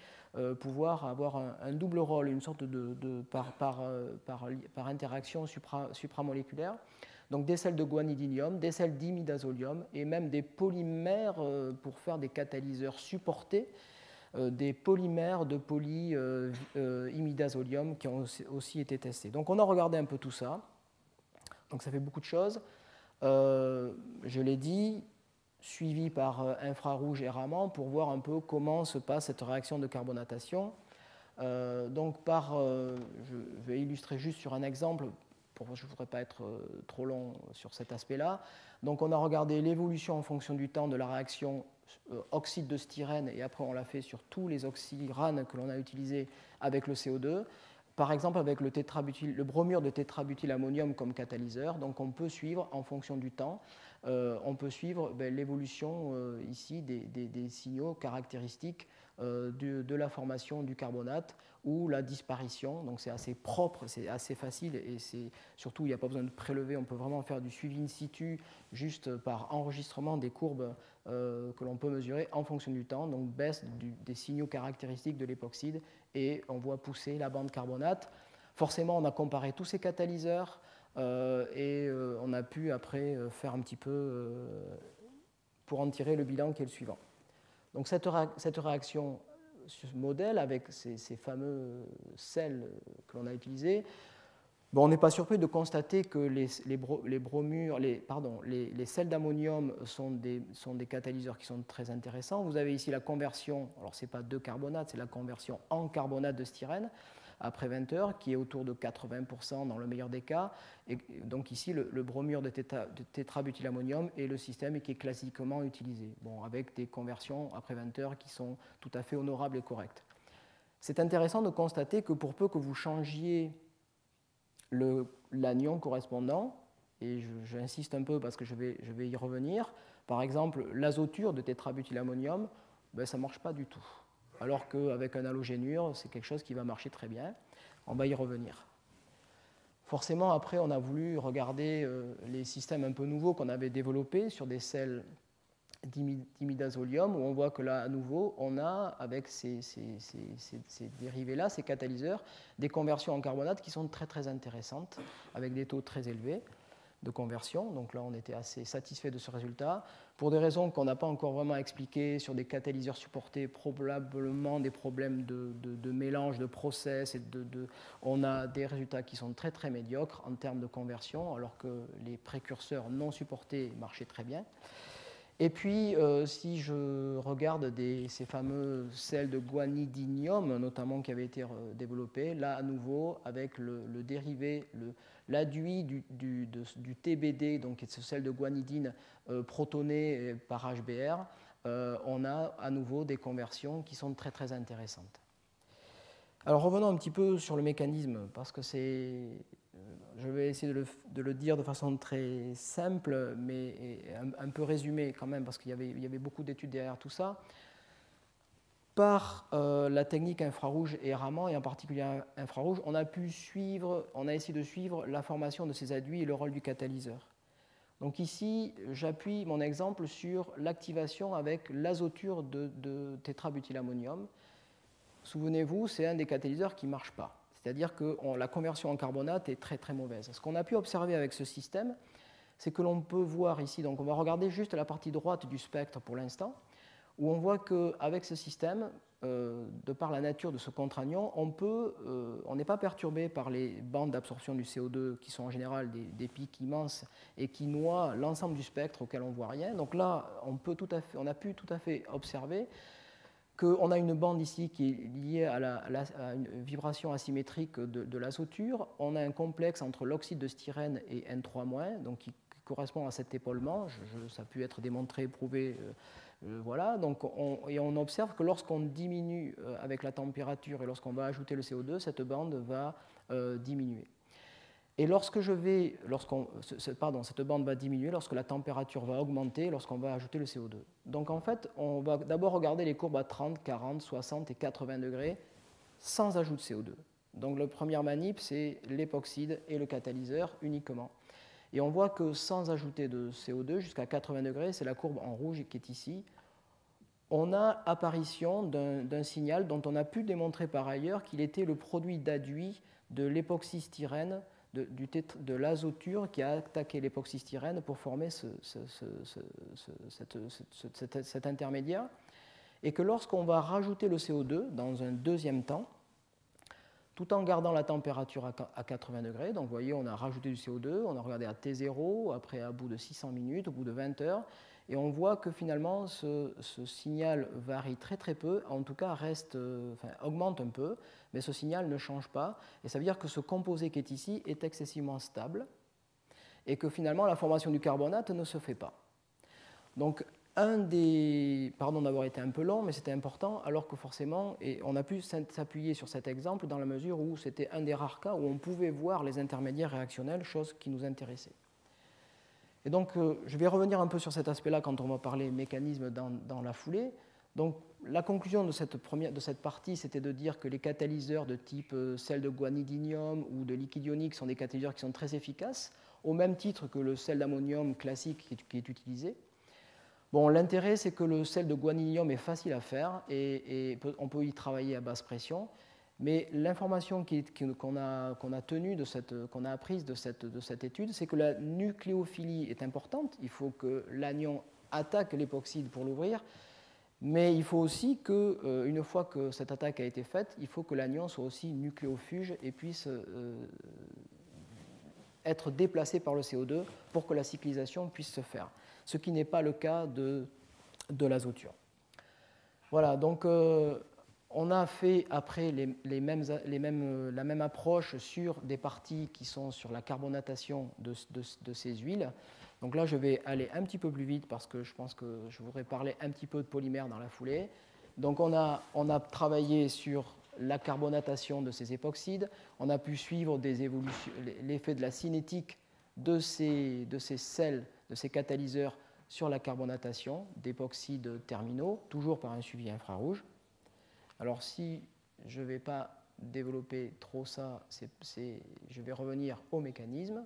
pouvoir avoir un double rôle, une sorte par interaction supramoléculaire. Donc des sels de guanidinium, des sels d'imidazolium et même des polymères pour faire des catalyseurs supportés, des polymères de polyimidazolium qui ont aussi été testés. Donc on a regardé un peu tout ça. Donc ça fait beaucoup de choses. Je l'ai dit, suivi par infrarouge et Raman pour voir un peu comment se passe cette réaction de carbonatation. Donc je vais illustrer juste sur un exemple, je ne voudrais pas être trop long sur cet aspect-là. Donc on a regardé l'évolution en fonction du temps de la réaction oxyde de styrène, et après on l'a fait sur tous les oxyranes que l'on a utilisés avec le CO2. Par exemple, avec le bromure de tétrabutylammonium comme catalyseur, donc on peut suivre, en fonction du temps, on peut suivre l'évolution ici des signaux caractéristiques de la formation du carbonate ou la disparition. Donc c'est assez propre, c'est assez facile, et surtout il n'y a pas besoin de prélever, on peut vraiment faire du suivi in situ juste par enregistrement des courbes que l'on peut mesurer en fonction du temps, donc baisse des signaux caractéristiques de l'époxyde, et on voit pousser la bande carbonate. Forcément, on a comparé tous ces catalyseurs et on a pu après faire un petit peu pour en tirer le bilan qui est le suivant. Donc cette réaction, ce modèle avec ces fameux sels que l'on a utilisés, on n'est pas surpris de constater que les sels d'ammonium sont des catalyseurs qui sont très intéressants. Vous avez ici la conversion, alors ce n'est pas de carbonate, c'est la conversion en carbonate de styrène après 20 heures, qui est autour de 80% dans le meilleur des cas. Et donc ici, le bromure de tétrabutylammonium est le système qui est classiquement utilisé, avec des conversions après 20 heures qui sont tout à fait honorables et correctes. C'est intéressant de constater que pour peu que vous changiez l'anion correspondant, et j'insiste un peu parce que je vais y revenir, par exemple l'azoture de tétrabutylammonium, ça ne marche pas du tout. Alors qu'avec un halogénure, c'est quelque chose qui va marcher très bien. On va y revenir. Forcément, après, on a voulu regarder les systèmes un peu nouveaux qu'on avait développés sur des sels d'imidazolium, où on voit que là, à nouveau, on a, avec ces dérivés-là, ces catalyseurs, des conversions en carbonate qui sont très, très intéressantes, avec des taux très élevés de conversion. Donc là, on était assez satisfait de ce résultat. Pour des raisons qu'on n'a pas encore vraiment expliquées, sur des catalyseurs supportés, probablement des problèmes de mélange, de process, on a des résultats qui sont très, très médiocres en termes de conversion, alors que les précurseurs non supportés marchaient très bien. Et puis, si je regarde ces fameux sels de guanidinium, notamment qui avaient été développés, là, à nouveau, avec le dérivé, l'adduit du TBD, donc ce sel de guanidine protoné par HBr, on a à nouveau des conversions qui sont très, très intéressantes. Alors, revenons un petit peu sur le mécanisme, parce que je vais essayer de le dire de façon très simple, mais un peu résumée quand même, parce qu'il y avait beaucoup d'études derrière tout ça. Par la technique infrarouge et Raman, et en particulier infrarouge, on a essayé de suivre la formation de ces adduits et le rôle du catalyseur. Donc ici, j'appuie mon exemple sur l'activation avec l'azoture de tétrabutylammonium. souvenez-vous, c'est un des catalyseurs qui ne marche pas. C'est-à-dire que la conversion en carbonate est très très mauvaise. Ce qu'on a pu observer avec ce système, c'est que l'on peut voir ici, donc on va regarder juste la partie droite du spectre pour l'instant, où on voit qu'avec ce système, de par la nature de ce contre-anion, on n'est pas perturbé par les bandes d'absorption du CO2 qui sont en général des pics immenses et qui noient l'ensemble du spectre auquel on ne voit rien. Donc là, on a pu tout à fait observer qu'on a une bande ici qui est liée à une vibration asymétrique de l'azoture. On a un complexe entre l'oxyde de styrène et N3-, donc qui correspond à cet épaulement. Ça a pu être démontré, prouvé. Voilà. Donc on observe que lorsqu'on diminue avec la température et lorsqu'on va ajouter le CO2, cette bande va diminuer. Et cette bande va diminuer lorsque la température va augmenter, lorsqu'on va ajouter le CO2. Donc en fait, on va d'abord regarder les courbes à 30, 40, 60 et 80 degrés sans ajout de CO2. Donc la première manip, c'est l'époxyde et le catalyseur uniquement. Et on voit que sans ajouter de CO2 jusqu'à 80 degrés, c'est la courbe en rouge qui est ici, on a apparition d'un signal dont on a pu démontrer par ailleurs qu'il était le produit d'adduit de l'époxystyrène, de l'azoture qui a attaqué l'époxystyrène pour former cet intermédiaire, et que lorsqu'on va rajouter le CO2 dans un deuxième temps, tout en gardant la température à 80 degrés, donc vous voyez, on a rajouté du CO2, on a regardé à T0, après à bout de 600 minutes, au bout de 20 heures, et on voit que finalement ce signal varie très très peu, en tout cas augmente un peu, mais ce signal ne change pas, et ça veut dire que ce composé qui est ici est excessivement stable, et que finalement la formation du carbonate ne se fait pas. Donc pardon d'avoir été un peu long, mais c'était important, alors que forcément, et on a pu s'appuyer sur cet exemple dans la mesure où c'était un des rares cas où on pouvait voir les intermédiaires réactionnels, chose qui nous intéressait. Et donc, je vais revenir un peu sur cet aspect-là quand on va parler mécanisme dans la foulée. Donc, la conclusion de cette partie, c'était de dire que les catalyseurs de type sel de guanidinium ou de liquide ionique sont des catalyseurs qui sont très efficaces, au même titre que le sel d'ammonium classique qui est utilisé. Bon, l'intérêt, c'est que le sel de guanidinium est facile à faire et on peut y travailler à basse pression. Mais l'information qu'on a apprise de cette étude, c'est que la nucléophilie est importante. Il faut que l'anion attaque l'époxyde pour l'ouvrir. Mais il faut aussi qu'une fois que cette attaque a été faite, il faut que l'anion soit aussi nucléofuge et puisse être déplacé par le CO2 pour que la cyclisation puisse se faire. Ce qui n'est pas le cas de l'azoture. Voilà, donc on a fait après la même approche sur des parties qui sont sur la carbonatation de ces huiles. Donc là, je vais aller un petit peu plus vite parce que je pense que je voudrais parler un petit peu de polymères dans la foulée. Donc on a travaillé sur la carbonatation de ces époxydes. On a pu suivre l'effet de la cinétique de ces sels, de ces catalyseurs sur la carbonatation d'époxydes terminaux, toujours par un suivi infrarouge. Alors si je ne vais pas développer trop ça, je vais revenir au mécanisme.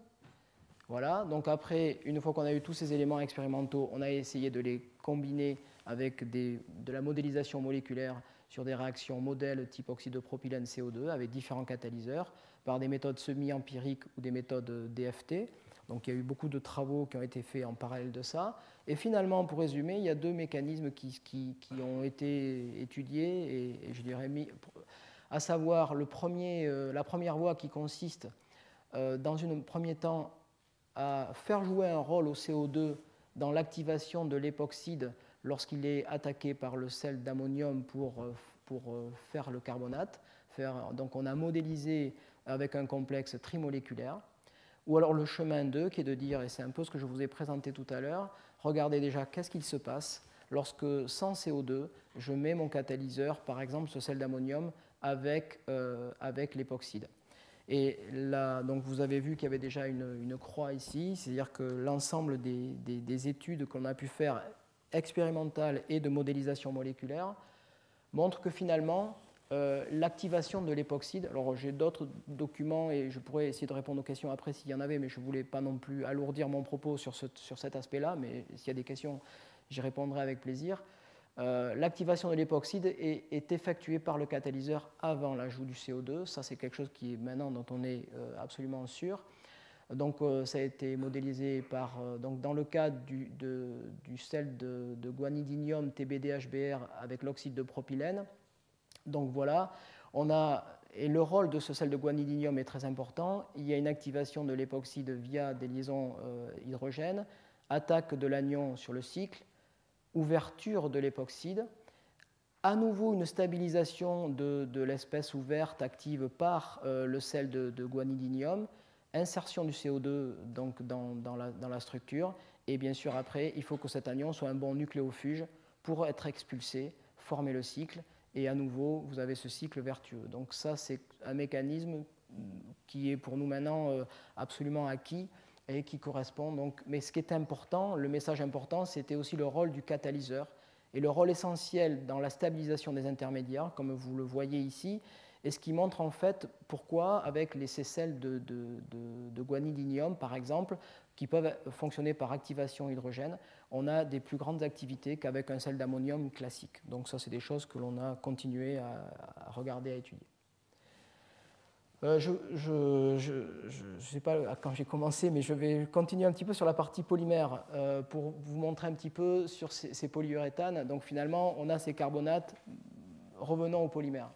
Voilà, donc après, une fois qu'on a eu tous ces éléments expérimentaux, on a essayé de les combiner avec de la modélisation moléculaire sur des réactions modèles type oxyde de propylène CO2 avec différents catalyseurs par des méthodes semi-empiriques ou des méthodes DFT. Donc il y a eu beaucoup de travaux qui ont été faits en parallèle de ça. Et finalement, pour résumer, il y a deux mécanismes qui ont été étudiés et je dirais mis, à savoir la première voie qui consiste dans un premier temps à faire jouer un rôle au CO2 dans l'activation de l'époxyde lorsqu'il est attaqué par le sel d'ammonium pour faire le carbonate. Donc on a modélisé avec un complexe trimoléculaire. Ou alors le chemin 2 qui est de dire, et c'est un peu ce que je vous ai présenté tout à l'heure, regardez déjà qu'est-ce qu'il se passe lorsque sans CO2, je mets mon catalyseur, par exemple ce sel d'ammonium, avec l'époxyde. Et là, donc vous avez vu qu'il y avait déjà une croix ici, c'est-à-dire que l'ensemble des études qu'on a pu faire expérimentales et de modélisation moléculaire montrent que finalement, l'activation de l'époxyde, alors j'ai d'autres documents et je pourrais essayer de répondre aux questions après s'il y en avait, mais je ne voulais pas non plus alourdir mon propos sur cet aspect-là, mais s'il y a des questions, j'y répondrai avec plaisir. L'activation de l'époxyde est effectuée par le catalyseur avant l'ajout du CO2. Ça, c'est quelque chose qui est maintenant dont on est absolument sûr. Donc, ça a été modélisé donc dans le cas du sel de guanidinium TBD-HBr avec l'oxyde de propylène. Donc voilà, et le rôle de ce sel de guanidinium est très important. Il y a une activation de l'époxyde via des liaisons hydrogène, attaque de l'anion sur le cycle, ouverture de l'époxyde, à nouveau une stabilisation de l'espèce ouverte active par le sel de guanidinium, insertion du CO2 donc dans la structure, et bien sûr après, il faut que cet anion soit un bon nucléofuge pour être expulsé, former le cycle, et à nouveau, vous avez ce cycle vertueux. Donc ça, c'est un mécanisme qui est pour nous maintenant absolument acquis, et qui correspond donc. Mais ce qui est important, le message important, c'était aussi le rôle du catalyseur et le rôle essentiel dans la stabilisation des intermédiaires, comme vous le voyez ici, et ce qui montre en fait pourquoi, avec ces sels de guanidinium, par exemple, qui peuvent fonctionner par activation hydrogène, on a des plus grandes activités qu'avec un sel d'ammonium classique. Donc ça, c'est des choses que l'on a continué à regarder, à étudier. Je ne sais pas quand j'ai commencé, mais je vais continuer un petit peu sur la partie polymère pour vous montrer un petit peu sur ces polyuréthanes. Donc finalement, on a ces carbonates. Revenons aux polymères.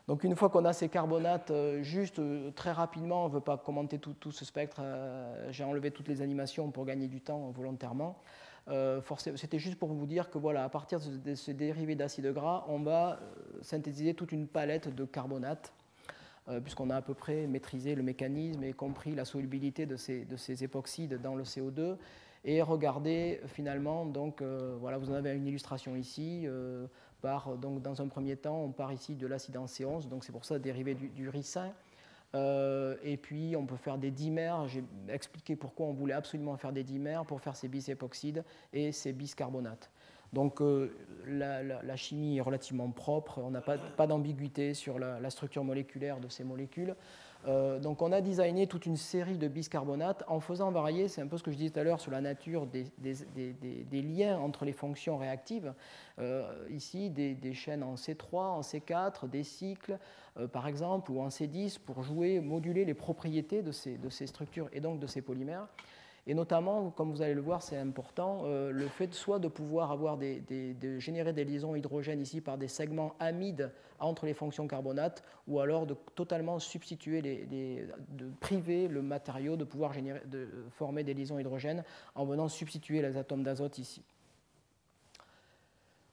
Donc une fois qu'on a ces carbonates, juste très rapidement, on ne veut pas commenter tout ce spectre, j'ai enlevé toutes les animations pour gagner du temps volontairement. C'était juste pour vous dire que voilà, à partir de ces dérivés d'acides gras, on va synthétiser toute une palette de carbonates, puisqu'on a à peu près maîtrisé le mécanisme et compris la solubilité de ces époxydes dans le CO2. Et regardez finalement, donc voilà, vous en avez une illustration ici. Donc, dans un premier temps, on part ici de l'acide en C11, donc c'est pour ça dérivé du ricin. Et puis on peut faire des dimères. J'ai expliqué pourquoi on voulait absolument faire des dimères pour faire ces bisépoxydes et ces biscarbonates. Donc la chimie est relativement propre, on n'a pas d'ambiguïté sur la structure moléculaire de ces molécules. Donc on a designé toute une série de biscarbonates en faisant varier, c'est un peu ce que je disais tout à l'heure sur la nature des liens entre les fonctions réactives. Ici, des chaînes en C3, en C4, des cycles par exemple, ou en C10 pour moduler les propriétés de ces structures et donc de ces polymères. Et notamment, comme vous allez le voir, c'est important, le fait soit de pouvoir de générer des liaisons hydrogènes ici par des segments amides entre les fonctions carbonates, ou alors de totalement substituer, de priver le matériau de pouvoir former des liaisons hydrogènes en venant substituer les atomes d'azote ici.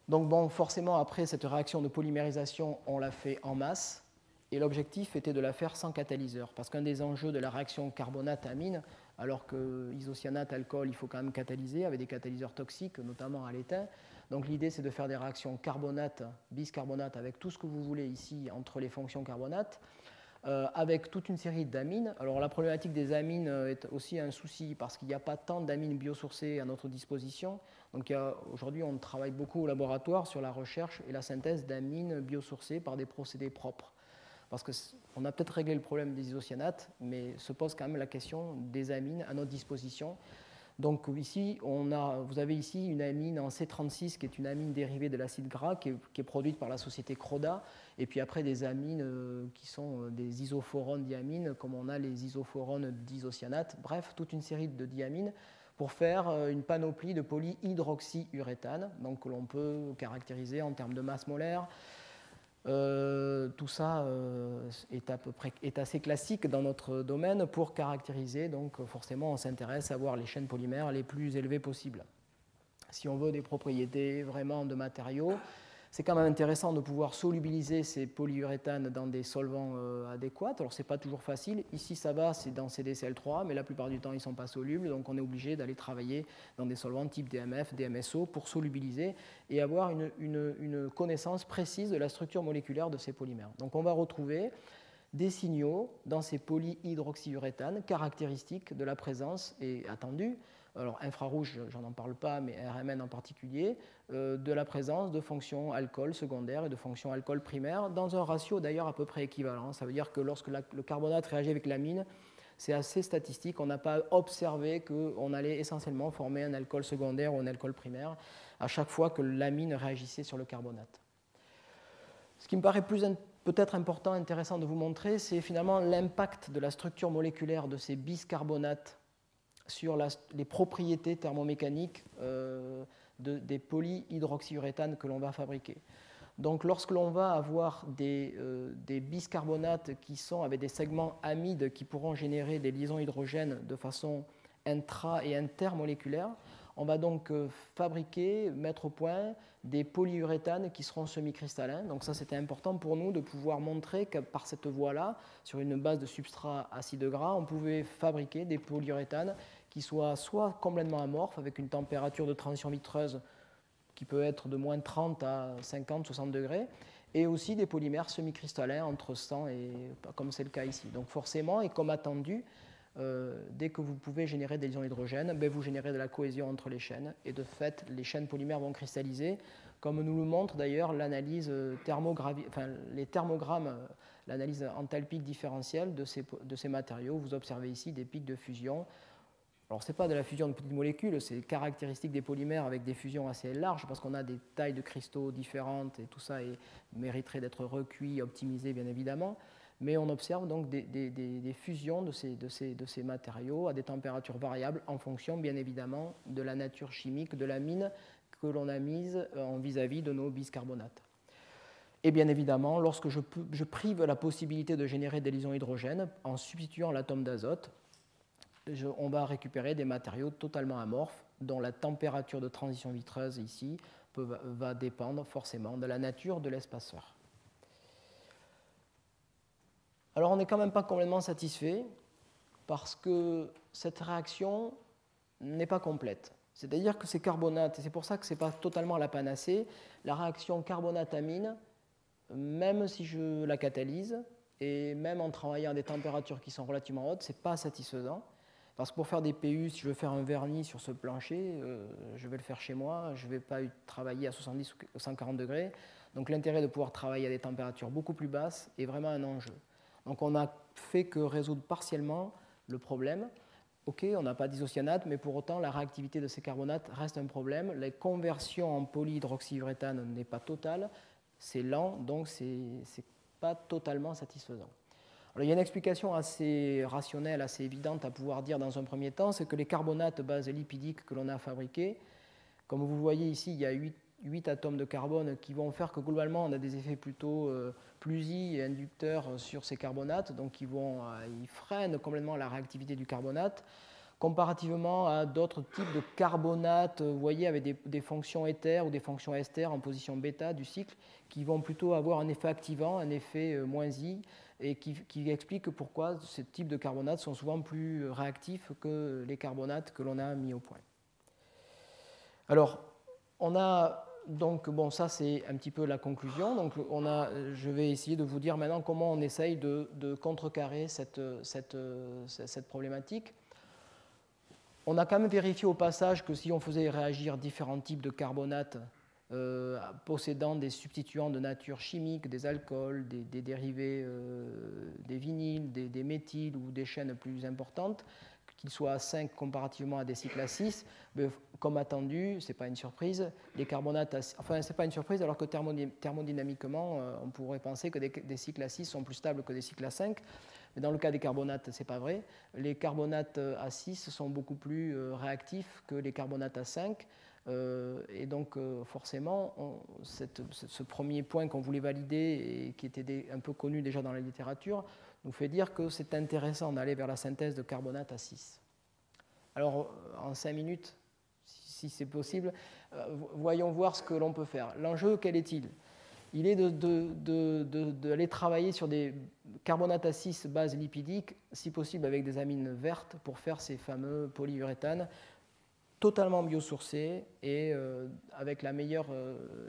Donc bon, forcément, après cette réaction de polymérisation, on l'a fait en masse. Et l'objectif était de la faire sans catalyseur, parce qu'un des enjeux de la réaction carbonate-amine, alors que isocyanate, alcool, il faut quand même catalyser avec des catalyseurs toxiques, notamment à l'étain. Donc l'idée, c'est de faire des réactions carbonate, biscarbonate, avec tout ce que vous voulez ici entre les fonctions carbonates, avec toute une série d'amines. Alors la problématique des amines est aussi un souci, parce qu'il n'y a pas tant d'amines biosourcées à notre disposition. Donc aujourd'hui, on travaille beaucoup au laboratoire sur la recherche et la synthèse d'amines biosourcées par des procédés propres. Parce qu'on a peut-être réglé le problème des isocyanates, mais se pose quand même la question des amines à notre disposition. Donc ici, vous avez ici une amine en C36 qui est une amine dérivée de l'acide gras qui est produite par la société Croda, et puis après des amines qui sont des isophoronnes diamines, comme on a les isophorones d'isocyanates, bref, toute une série de diamines pour faire une panoplie de polyhydroxyuréthane, donc que l'on peut caractériser en termes de masse molaire. Tout ça est assez classique dans notre domaine pour caractériser, donc forcément on s'intéresse à voir les chaînes polymères les plus élevées possibles. Si on veut des propriétés vraiment de matériaux, c'est quand même intéressant de pouvoir solubiliser ces polyuréthanes dans des solvants adéquats. Alors ce n'est pas toujours facile, ici ça va, c'est dans CDCl3, mais la plupart du temps ils ne sont pas solubles, donc on est obligé d'aller travailler dans des solvants type DMF, DMSO pour solubiliser et avoir une connaissance précise de la structure moléculaire de ces polymères. Donc on va retrouver des signaux dans ces polyhydroxyuréthanes caractéristiques de la présence et attendus, alors infrarouge, j'en en parle pas, mais RMN en particulier, de la présence de fonctions alcool secondaires et de fonctions alcool primaires, dans un ratio d'ailleurs à peu près équivalent. Ça veut dire que lorsque le carbonate réagit avec l'amine, c'est assez statistique. On n'a pas observé qu'on allait essentiellement former un alcool secondaire ou un alcool primaire à chaque fois que l'amine réagissait sur le carbonate. Ce qui me paraît peut-être important, intéressant de vous montrer, c'est finalement l'impact de la structure moléculaire de ces biscarbonates sur les propriétés thermomécaniques des polyhydroxyuréthanes que l'on va fabriquer. Donc lorsque l'on va avoir des biscarbonates qui sont avec des segments amides qui pourront générer des liaisons hydrogènes de façon intra- et intermoléculaire, on va donc fabriquer, mettre au point des polyuréthanes qui seront semi-cristallins. Donc ça, c'était important pour nous de pouvoir montrer que par cette voie-là, sur une base de substrat acide gras, on pouvait fabriquer des polyuréthanes qui soient soit complètement amorphes, avec une température de transition vitreuse qui peut être de moins 30 à 50-60 degrés, et aussi des polymères semi-cristallins entre 100 et comme c'est le cas ici. Donc forcément, et comme attendu, dès que vous pouvez générer des liaisons hydrogènes, vous générez de la cohésion entre les chaînes, et de fait, les chaînes polymères vont cristalliser, comme nous le montre d'ailleurs l'analyse les thermogrammes, l'analyse enthalpique différentielle de ces matériaux. Vous observez ici des pics de fusion. Alors, ce n'est pas de la fusion de petites molécules, c'est caractéristique des polymères avec des fusions assez larges, parce qu'on a des tailles de cristaux différentes, et tout ça mériterait d'être recuit, optimisé, bien évidemment. Mais on observe donc des fusions de ces matériaux à des températures variables en fonction, bien évidemment, de la nature chimique de la mine que l'on a mise en vis-à-vis de nos biscarbonates. Et bien évidemment, lorsque je prive la possibilité de générer des liaisons hydrogènes en substituant l'atome d'azote, on va récupérer des matériaux totalement amorphes dont la température de transition vitreuse ici va dépendre forcément de la nature de l'espaceur. Alors on n'est quand même pas complètement satisfait parce que cette réaction n'est pas complète. C'est-à-dire que ces carbonates, et c'est pour ça que ce n'est pas totalement la panacée, la réaction carbonate-amine, même si je la catalyse, et même en travaillant à des températures qui sont relativement hautes, ce n'est pas satisfaisant. Parce que pour faire des PU, si je veux faire un vernis sur ce plancher, je vais le faire chez moi, je ne vais pas travailler à 70 ou 140 degrés. Donc l'intérêt de pouvoir travailler à des températures beaucoup plus basses est vraiment un enjeu. Donc on n'a fait que résoudre partiellement le problème. OK, on n'a pas d'isocyanate, mais pour autant, la réactivité de ces carbonates reste un problème. La conversion en polyhydroxyuréthane n'est pas totale, c'est lent, donc ce n'est pas totalement satisfaisant. Alors, il y a une explication assez rationnelle, assez évidente à pouvoir dire dans un premier temps, c'est que les carbonates bases lipidiques que l'on a fabriqués, comme vous voyez ici, il y a 8 atomes de carbone qui vont faire que globalement on a des effets plutôt plusy et inducteurs sur ces carbonates, donc ils freinent complètement la réactivité du carbonate, comparativement à d'autres types de carbonates, vous voyez, avec des fonctions éther ou des fonctions ester en position bêta du cycle, qui vont plutôt avoir un effet activant, un effet moins I, et qui explique pourquoi ce type de carbonates sont souvent plus réactifs que les carbonates que l'on a mis au point. Alors, on a donc, bon, ça c'est un petit peu la conclusion. Donc, je vais essayer de vous dire maintenant comment on essaye de contrecarrer cette problématique. On a quand même vérifié au passage que si on faisait réagir différents types de carbonates possédant des substituants de nature chimique, des alcools, des dérivés des vinyles, des méthyles ou des chaînes plus importantes, qu'ils soient à 5 comparativement à des cycles à 6, mais comme attendu, ce n'est pas une surprise, les carbonates enfin, ce n'est pas une surprise alors que thermodynamiquement, on pourrait penser que des cycles à 6 sont plus stables que des cycles à 5, mais dans le cas des carbonates, ce n'est pas vrai. Les carbonates à 6 sont beaucoup plus réactifs que les carbonates à 5, et donc forcément, ce premier point qu'on voulait valider et qui était un peu connu déjà dans la littérature, nous fait dire que c'est intéressant d'aller vers la synthèse de carbonate à 6. Alors, en 5 minutes, si c'est possible, voyons voir ce que l'on peut faire. L'enjeu, quel est-il ? Il est d'aller travailler sur des carbonates à 6 bases lipidiques, si possible avec des amines vertes, pour faire ces fameux polyuréthanes totalement biosourcés et avec la meilleure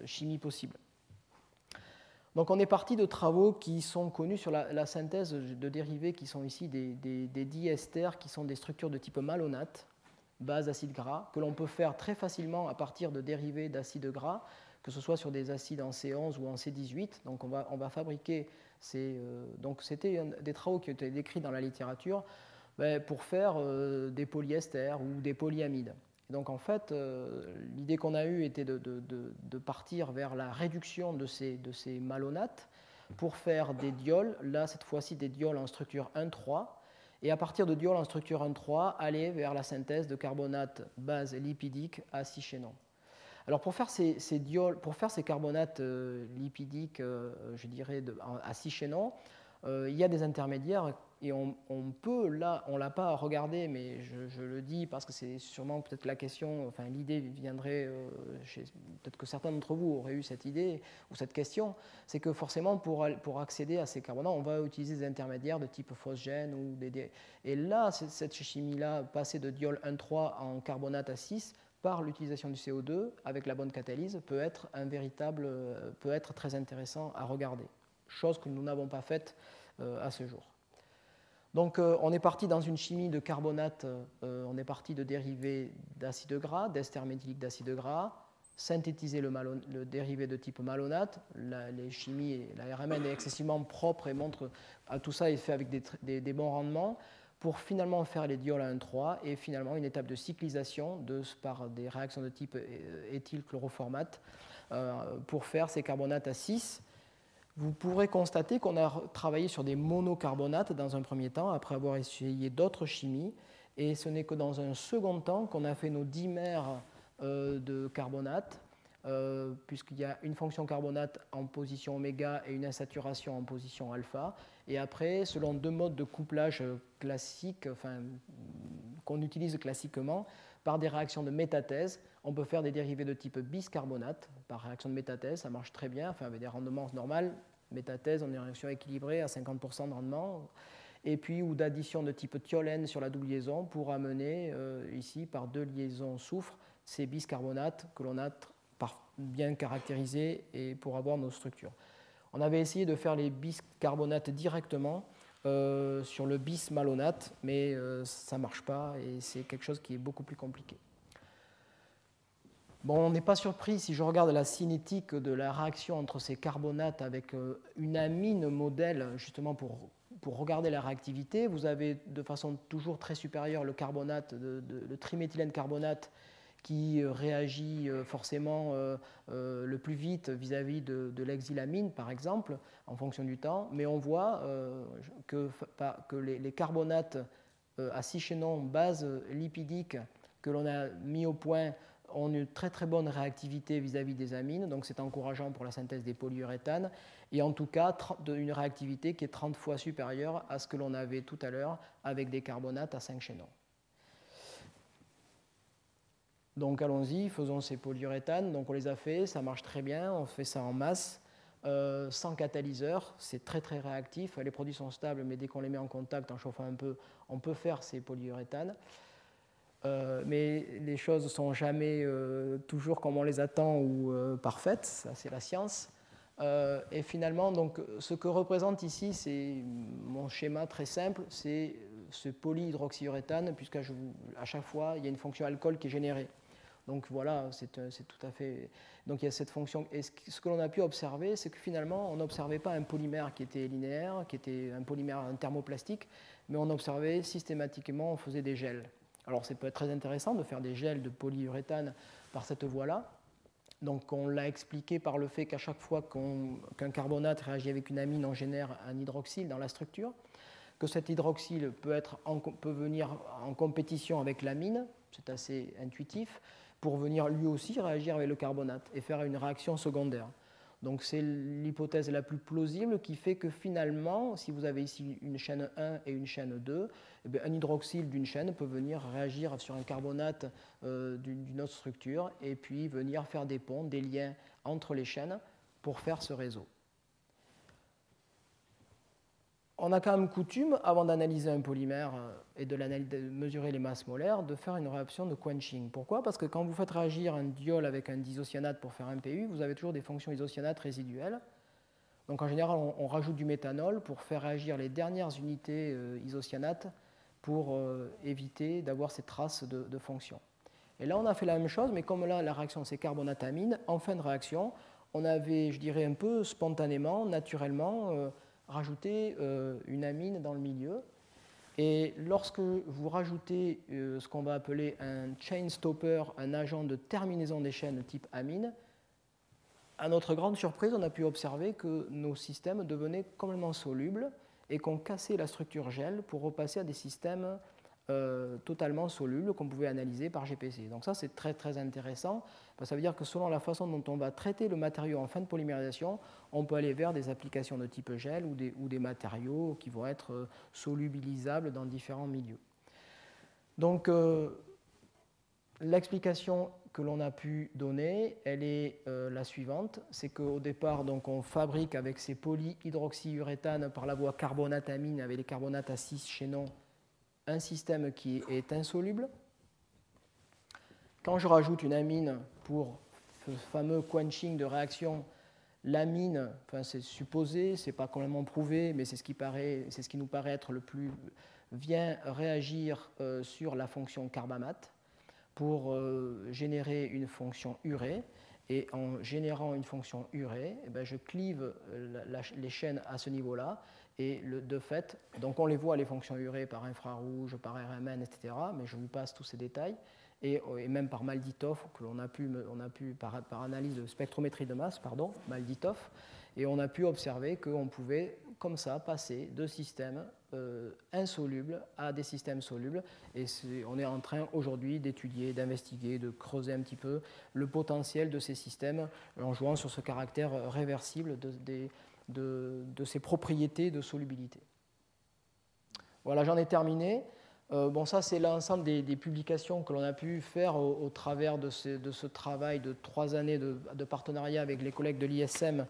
chimie possible. Donc on est parti de travaux qui sont connus sur la synthèse de dérivés qui sont ici des diesters qui sont des structures de type malonate, base acide gras, que l'on peut faire très facilement à partir de dérivés d'acides gras, que ce soit sur des acides en C11 ou en C18. Donc on va fabriquer donc c'était des travaux qui ont été décrits dans la littérature. pour faire des polyesters ou des polyamides. Et donc en fait, l'idée qu'on a eue était de partir vers la réduction de ces malonates pour faire des diols, là cette fois-ci des diols en structure 1,3, et à partir de diols en structure 1,3, aller vers la synthèse de carbonates base lipidiques à 6 chaînons. Alors pour faire ces carbonates lipidiques, je dirais, à 6 chaînons, il y a des intermédiaires et on peut, là, on ne l'a pas regardé, mais je le dis parce que c'est sûrement peut-être la question, enfin l'idée viendrait, peut-être que certains d'entre vous auraient eu cette idée ou cette question, c'est que forcément pour accéder à ces carbonates, on va utiliser des intermédiaires de type phosgène ou et là, cette chimie-là, passer de diol 1,3 en carbonate à 6, par l'utilisation du CO2 avec la bonne catalyse peut être très intéressant à regarder, chose que nous n'avons pas faite à ce jour. Donc on est parti dans une chimie de carbonate, on est parti de dérivés d'acide gras, d'ester méthylique d'acide gras, synthétiser le dérivé de type malonate. Les chimies, la RMN est excessivement propre et montre tout ça est fait avec des bons rendements, pour finalement faire les diols à 1,3 et finalement une étape de cyclisation par des réactions de type éthylchloroformate pour faire ces carbonates à 6. Vous pourrez constater qu'on a travaillé sur des monocarbonates dans un premier temps, après avoir essayé d'autres chimies, et ce n'est que dans un second temps qu'on a fait nos dimères de carbonate, puisqu'il y a une fonction carbonate en position oméga et une insaturation en position alpha. Et après, selon deux modes de couplage classiques, enfin, qu'on utilise classiquement, par des réactions de métathèse, on peut faire des dérivés de type biscarbonate par réaction de métathèse, ça marche très bien, enfin, avec des rendements normaux. Métathèse, on est en réaction équilibrée à 50% de rendement. Et puis, ou d'addition de type thiolène sur la double liaison pour amener ici, par deux liaisons soufre, ces biscarbonates que l'on a bien caractérisés et pour avoir nos structures. On avait essayé de faire les biscarbonates directement sur le bismalonate, mais ça ne marche pas et c'est quelque chose qui est beaucoup plus compliqué. Bon, on n'est pas surpris si je regarde la cinétique de la réaction entre ces carbonates avec une amine modèle, justement pour regarder la réactivité. Vous avez de façon toujours très supérieure le carbonate, le triméthylène carbonate qui réagit forcément le plus vite vis-à-vis de l'exylamine, par exemple, en fonction du temps. Mais on voit que les carbonates à 6 chaînons base lipidique que l'on a mis au point ont une très très bonne réactivité vis-à-vis des amines, donc c'est encourageant pour la synthèse des polyuréthanes, et en tout cas une réactivité qui est 30 fois supérieure à ce que l'on avait tout à l'heure avec des carbonates à 5 chaînons. Donc allons-y, faisons ces polyuréthanes, donc on les a fait, ça marche très bien, on fait ça en masse, sans catalyseur, c'est très très réactif, les produits sont stables, mais dès qu'on les met en contact en chauffant un peu, on peut faire ces polyuréthanes. Mais les choses ne sont jamais toujours comme on les attend ou parfaites, ça c'est la science. Et finalement, donc, ce que représente ici, c'est mon schéma très simple, c'est ce polyhydroxyuréthane, puisqu'à chaque fois, il y a une fonction alcool qui est générée. Donc voilà, c'est tout à fait... Donc il y a cette fonction... Et ce que l'on a pu observer, c'est que finalement, on n'observait pas un polymère qui était linéaire, qui était un polymère thermoplastique, mais on observait systématiquement, on faisait des gels. Alors, ça peut être très intéressant de faire des gels de polyuréthane par cette voie-là. Donc, on l'a expliqué par le fait qu'à chaque fois qu'un carbonate réagit avec une amine, on génère un hydroxyle dans la structure, que cet hydroxyle peut venir en compétition avec l'amine, c'est assez intuitif, pour venir lui aussi réagir avec le carbonate et faire une réaction secondaire. Donc c'est l'hypothèse la plus plausible qui fait que finalement, si vous avez ici une chaîne 1 et une chaîne 2, eh bien, un hydroxyle d'une chaîne peut venir réagir sur un carbonate d'une autre structure et puis venir faire des ponts, des liens entre les chaînes pour faire ce réseau. On a quand même coutume, avant d'analyser un polymère et de mesurer les masses molaires, de faire une réaction de quenching. Pourquoi? Parce que quand vous faites réagir un diol avec un disocyanate pour faire un PU, vous avez toujours des fonctions isocyanate résiduelles. Donc en général, on rajoute du méthanol pour faire réagir les dernières unités isocyanates pour éviter d'avoir ces traces de fonctions. Et là, on a fait la même chose, mais comme là, la réaction c'est carbonate-amine, en fin de réaction, on avait, je dirais un peu spontanément, naturellement, rajouter une amine dans le milieu. Et lorsque vous rajoutez ce qu'on va appeler un chain stopper, un agent de terminaison des chaînes type amine, à notre grande surprise, on a pu observer que nos systèmes devenaient complètement solubles et qu'on cassait la structure gel pour repasser à des systèmes totalement solubles qu'on pouvait analyser par GPC. Donc ça, c'est très très intéressant. Ça veut dire que selon la façon dont on va traiter le matériau en fin de polymérisation, on peut aller vers des applications de type gel ou des matériaux qui vont être solubilisables dans différents milieux. Donc l'explication que l'on a pu donner, elle est la suivante, c'est qu'au départ, donc, on fabrique avec ces polyhydroxyuréthanes par la voie carbonate-amine avec les carbonates à 6 chaînons un système qui est insoluble. Quand je rajoute une amine pour ce fameux quenching de réaction, l'amine, enfin c'est supposé, c'est pas complètement prouvé, mais c'est ce qui nous paraît être le plus, vient réagir sur la fonction carbamate pour générer une fonction urée. Et en générant une fonction urée, eh bien, je clive les chaînes à ce niveau-là. Et de fait, donc on les voit, les fonctions urée par infrarouge, par RMN, etc. Mais je vous passe tous ces détails. Et même par Malditov, que l'on a pu par analyse de spectrométrie de masse, Malditov, et on a pu observer qu'on pouvait, comme ça, passer de systèmes insolubles à des systèmes solubles. Et on est en train aujourd'hui d'étudier, d'investiguer, de creuser un petit peu le potentiel de ces systèmes en jouant sur ce caractère réversible de ces propriétés de solubilité. Voilà, j'en ai terminé. Bon, ça, c'est l'ensemble des publications que l'on a pu faire au travers de ce travail de 3 années de partenariat avec les collègues de l'ISM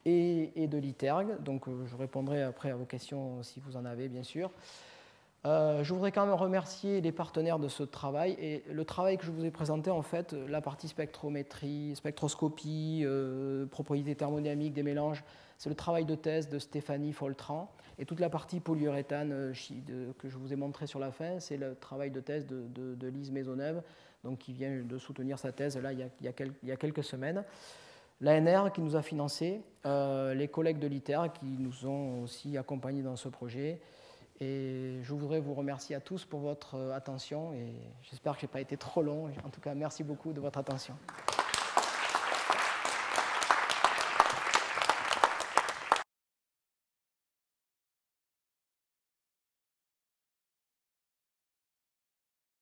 et de l'ITERG. Donc, je répondrai après à vos questions si vous en avez, bien sûr. Je voudrais quand même remercier les partenaires de ce travail. Et le travail que je vous ai présenté, en fait, la partie spectrométrie, spectroscopie, propriétés thermodynamiques des mélanges, c'est le travail de thèse de Stéphanie Foltran. Et toute la partie polyuréthane que je vous ai montré sur la fin, c'est le travail de thèse de Lise Maisonneuve, donc qui vient de soutenir sa thèse là, il y a quelques semaines. L'ANR qui nous a financé, les collègues de l'ITER qui nous ont aussi accompagnés dans ce projet. Et je voudrais vous remercier à tous pour votre attention et j'espère que je n'ai pas été trop long. En tout cas, merci beaucoup de votre attention.